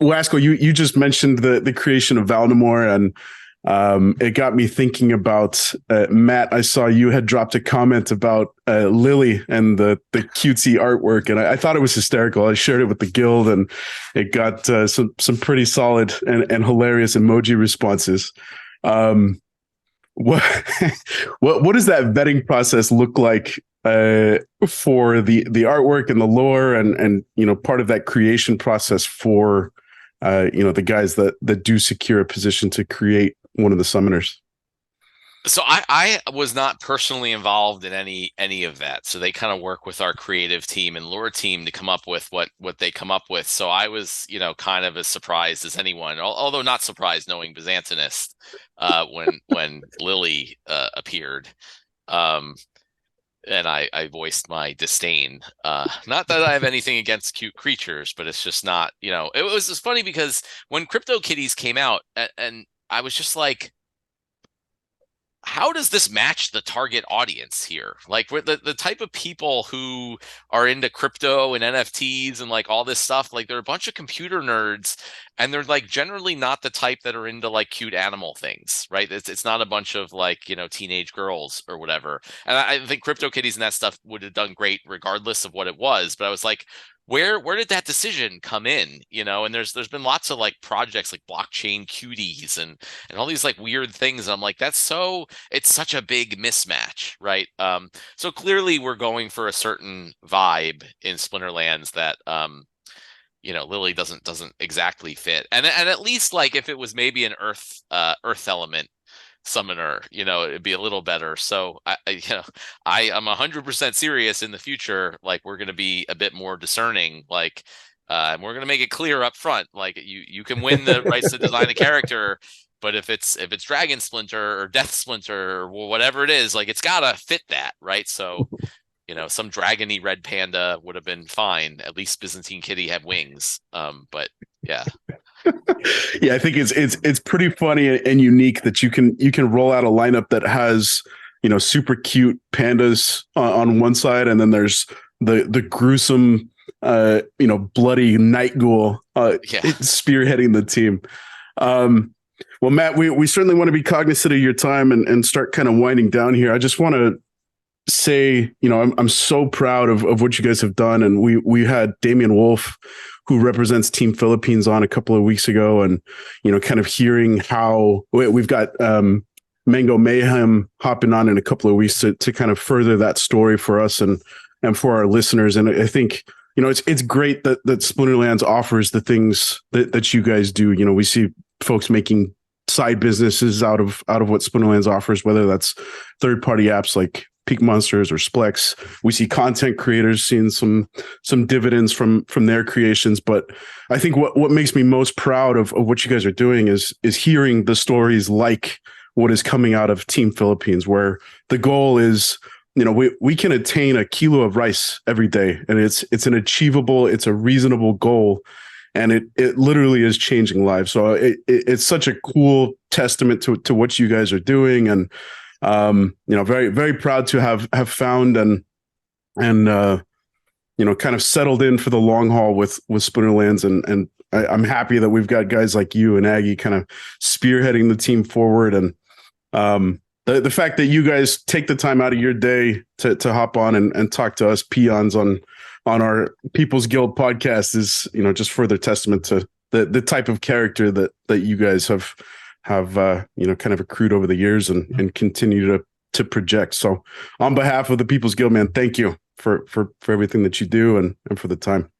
Wasco, you just mentioned the creation of Valdemar, and it got me thinking about Matt. I saw you had dropped a comment about Lily and the cutesy artwork, and I thought it was hysterical. I shared it with the guild, and it got some pretty solid and hilarious emoji responses. What does that vetting process look like for the artwork and the lore and part of that creation process for the guys that do secure a position to create one of the summoners? So I was not personally involved in any of that. So they kind of work with our creative team and lore team to come up with what they come up with. So I was, kind of as surprised as anyone, although not surprised knowing Byzantinist when Lily appeared. Um, and I voiced my disdain. Not that I have anything against cute creatures, but it's just not, it was just funny because when Crypto Kitties came out and I was just like, how does this match the target audience here? Like the type of people who are into crypto and NFTs and like all this stuff, like they're a bunch of computer nerds and they're like generally not the type that are into like cute animal things, right? It's not a bunch of like, teenage girls or whatever. And I think Crypto Kitties and that stuff would have done great regardless of what it was. But I was like, where did that decision come in? And there's been lots of like projects like blockchain cuties and all these like weird things. And I'm like, it's such a big mismatch, right? So clearly we're going for a certain vibe in Splinterlands that Lily doesn't exactly fit. And at least like if it was maybe an earth element summoner, it'd be a little better. So I am 100% serious in the future. Like we're going to be a bit more discerning, like, and we're going to make it clear up front. Like you can win the rights to design a character, but if it's Dragon Splinter or Death Splinter or whatever it is, like it's gotta fit that, right? So, some dragony red panda would have been fine. At least Byzantine Kitty had wings. But yeah. Yeah, I think it's pretty funny and unique that you can roll out a lineup that has super cute pandas on one side, and then there's the gruesome bloody night ghoul Yeah. spearheading the team. Well, Matt, we certainly want to be cognizant of your time and start kind of winding down here. I just want to say, I'm so proud of what you guys have done, and we had Damian Wolf, who represents Team Philippines, on a couple of weeks ago, and kind of hearing how we've got Mango Mayhem hopping on in a couple of weeks to kind of further that story for us and for our listeners. And I think it's great that Splinterlands offers the things that you guys do. We see folks making side businesses out of what Splinterlands offers, whether that's third party apps like Peak Monsters or Splex. We see content creators seeing some dividends from their creations. But I think what makes me most proud of what you guys are doing is hearing the stories like what is coming out of Team Philippines, where the goal is, we can attain a kilo of rice every day, and it's an achievable, it's a reasonable goal, and it literally is changing lives. So it's such a cool testament to what you guys are doing, and very, very proud to have found and kind of settled in for the long haul with Splinterlands, and I'm happy that we've got guys like you and Aggie kind of spearheading the team forward, and the fact that you guys take the time out of your day to hop on and talk to us peons on our People's Guild podcast is, just further testament to the type of character that you guys have kind of accrued over the years and continue to project. So on behalf of the People's Guild, man, thank you for everything that you do and for the time.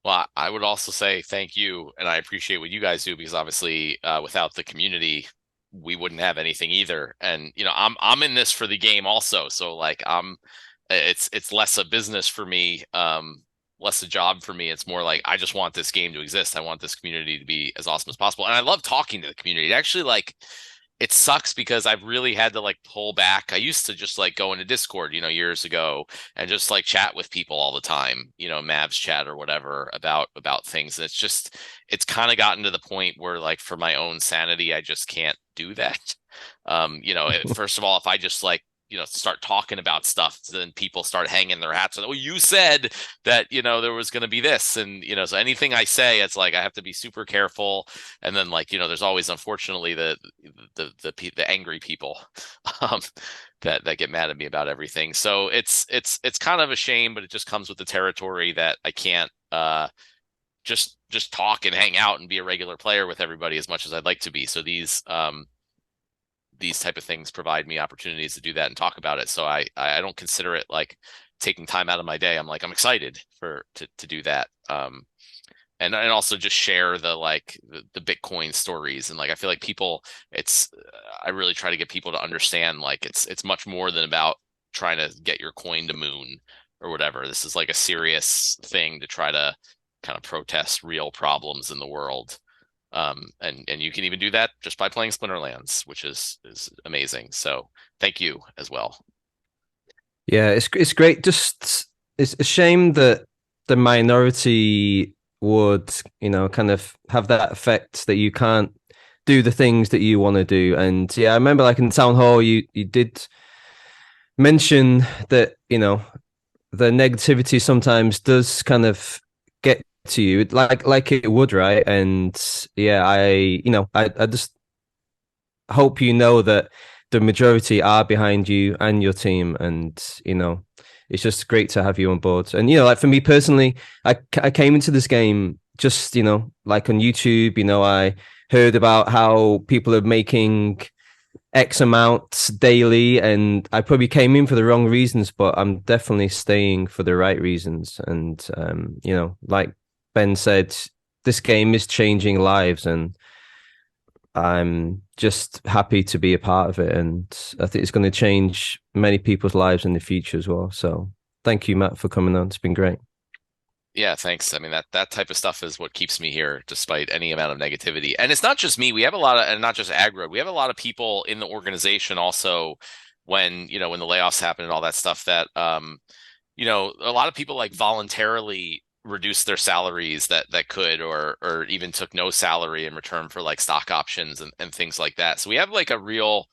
Well, I would also say thank you, and I appreciate what you guys do, because obviously without the community, we wouldn't have anything either. And I'm in this for the game also, so like it's less a business for me, less a job for me. It's more like I just want this game to exist. I want this community to be as awesome as possible, and I love talking to the community. Actually, like, it sucks because I've really had to like pull back. I used to just like go into Discord, years ago, and just like chat with people all the time, Mavs chat or whatever about things. And it's kind of gotten to the point where, like, for my own sanity, I just can't do that. First of all, if I just like start talking about stuff, then people start hanging their hats on, well, you said that there was going to be this, and so anything I say, it's like I have to be super careful. And then, like, there's always, unfortunately, the angry people that get mad at me about everything. So it's kind of a shame, but it just comes with the territory that I can't just talk and hang out and be a regular player with everybody as much as I'd like to be. So these type of things provide me opportunities to do that and talk about it. So I don't consider it like taking time out of my day. I'm excited to do that. and also just share the the Bitcoin stories. And like I feel like people, I really try to get people to understand like it's much more than about trying to get your coin to moon or whatever. This is like a serious thing to try to kind of protest real problems in the world. And you can even do that just by playing Splinterlands, which is amazing. So thank you as well. Yeah, it's great. Just it's a shame that the minority would, kind of have that effect that you can't do the things that you want to do. And yeah, I remember like in town hall, you did mention that, the negativity sometimes does kind of get to you, like it would, right? And yeah, I just hope that the majority are behind you and your team, and it's just great to have you on board. And like for me personally, I came into this game just like on YouTube. I heard about how people are making X amount daily, and I probably came in for the wrong reasons, but I'm definitely staying for the right reasons. And like Ben said, this game is changing lives, and I'm just happy to be a part of it, and I think it's going to change many people's lives in the future as well. So thank you, Matt, for coming on. It's been great. Yeah, thanks. I mean, that type of stuff is what keeps me here despite any amount of negativity. And it's not just me. We have a lot of, and not just aggro. We have a lot of people in the organization also when, when the layoffs happen and all that stuff that, a lot of people like voluntarily reduced their salaries that could, or even took no salary in return for like stock options and things like that. So we have like a real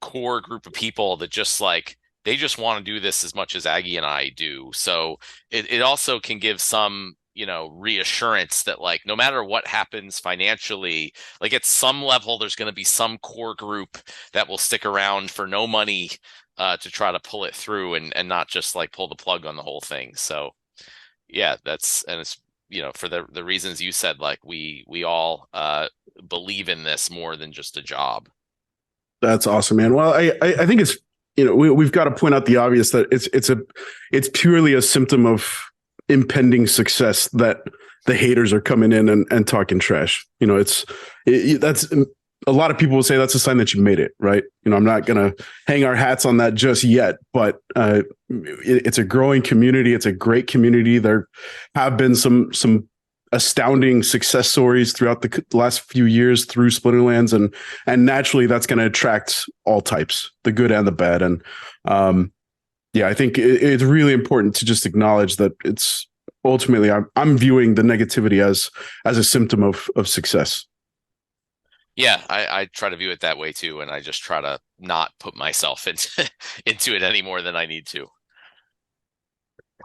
core group of people that just like they just want to do this as much as Aggie and I do. So it also can give some, reassurance that like no matter what happens financially, like at some level, there's going to be some core group that will stick around for no money to try to pull it through and not just like pull the plug on the whole thing. So yeah, it's for the reasons you said, like we all believe in this more than just a job. That's awesome, man. Well, I think it's we've got to point out the obvious that it's purely a symptom of impending success that the haters are coming in and talking trash. That's a lot of people will say that's a sign that you made it, right? I'm not gonna hang our hats on that just yet, but it's a growing community. It's a great community. There have been some astounding success stories throughout the last few years through Splinterlands, and naturally that's going to attract all types, the good and the bad. And yeah, I think it's really important to just acknowledge that it's ultimately I'm viewing the negativity as a symptom of success. Yeah, I try to view it that way too, and I just try to not put myself into it any more than I need to.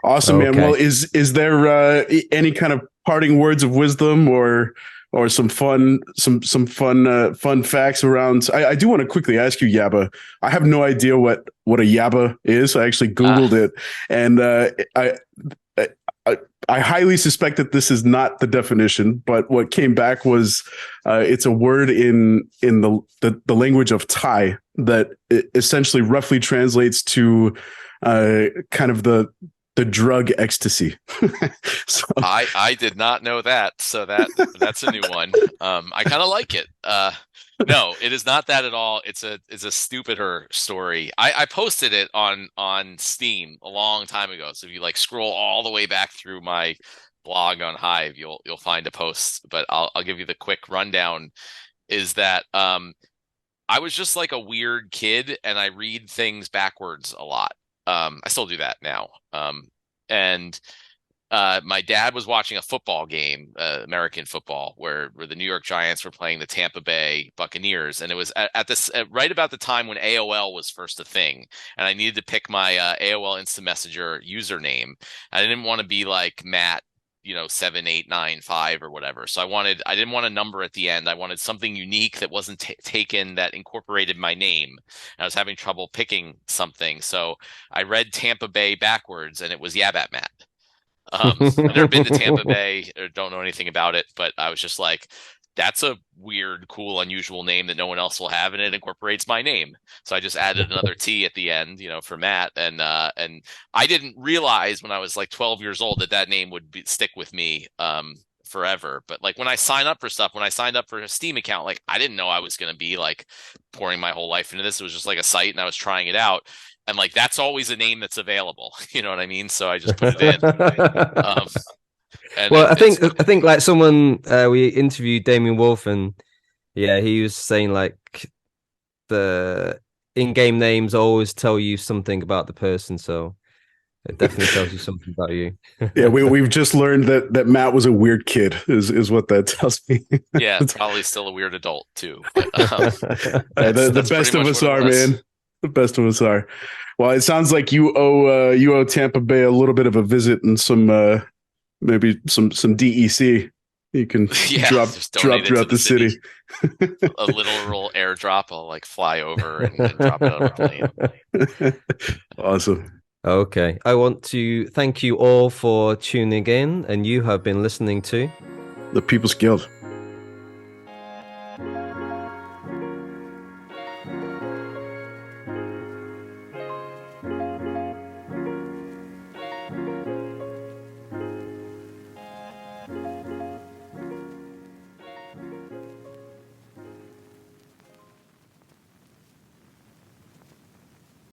Awesome, man. Okay. Well, is there any kind of parting words of wisdom or some fun facts around? I do want to quickly ask you, Yaba. I have no idea what a Yaba is. I actually Googled it, and I highly suspect that this is not the definition, but what came back was it's a word in the language of Thai that essentially roughly translates to kind of the drug ecstasy. So. I did not know that, so that's a new one. I kind of like it. No, it is not that at all. It's a stupider story. I posted it on Steam a long time ago. So if you like scroll all the way back through my blog on Hive, you'll find a post. But I'll give you the quick rundown. Is that I was just like a weird kid, and I read things backwards a lot. I still do that now. And my dad was watching a football game, American football, where the New York Giants were playing the Tampa Bay Buccaneers, and it was at this right about the time when AOL was first a thing, and I needed to pick my AOL Instant Messenger username. I didn't want to be like Matt, 7895 or whatever. So I didn't want a number at the end. I wanted something unique that wasn't taken, that incorporated my name. And I was having trouble picking something. So I read Tampa Bay backwards, and it was Yabapmatt'a. I've never been to Tampa Bay or don't know anything about it, but I was just like, that's a weird, cool, unusual name that no one else will have, and it incorporates my name. So I just added another T at the end, for Matt. And I didn't realize when I was like 12 years old that name would stick with me forever. But like when I sign up for stuff, when I signed up for a Steam account, like I didn't know I was going to be like pouring my whole life into this. It was just like a site and I was trying it out. And like that's always a name that's available. You know what I mean? So I just put it in. Well, I think like someone we interviewed Damien Wolf, and yeah, he was saying like the in-game names always tell you something about the person, so it definitely tells you something about you. Yeah, we've just learned that Matt was a weird kid, is what that tells me. Yeah, probably still a weird adult too. But, the best of us are, man. The best of us are. Well, it sounds like you owe Tampa Bay a little bit of a visit and some maybe some DEC. You can drop throughout the city. A literal airdrop. I'll like fly over and drop it on a plane. Awesome. Okay. I want to thank you all for tuning in, and you have been listening to The People's Guild.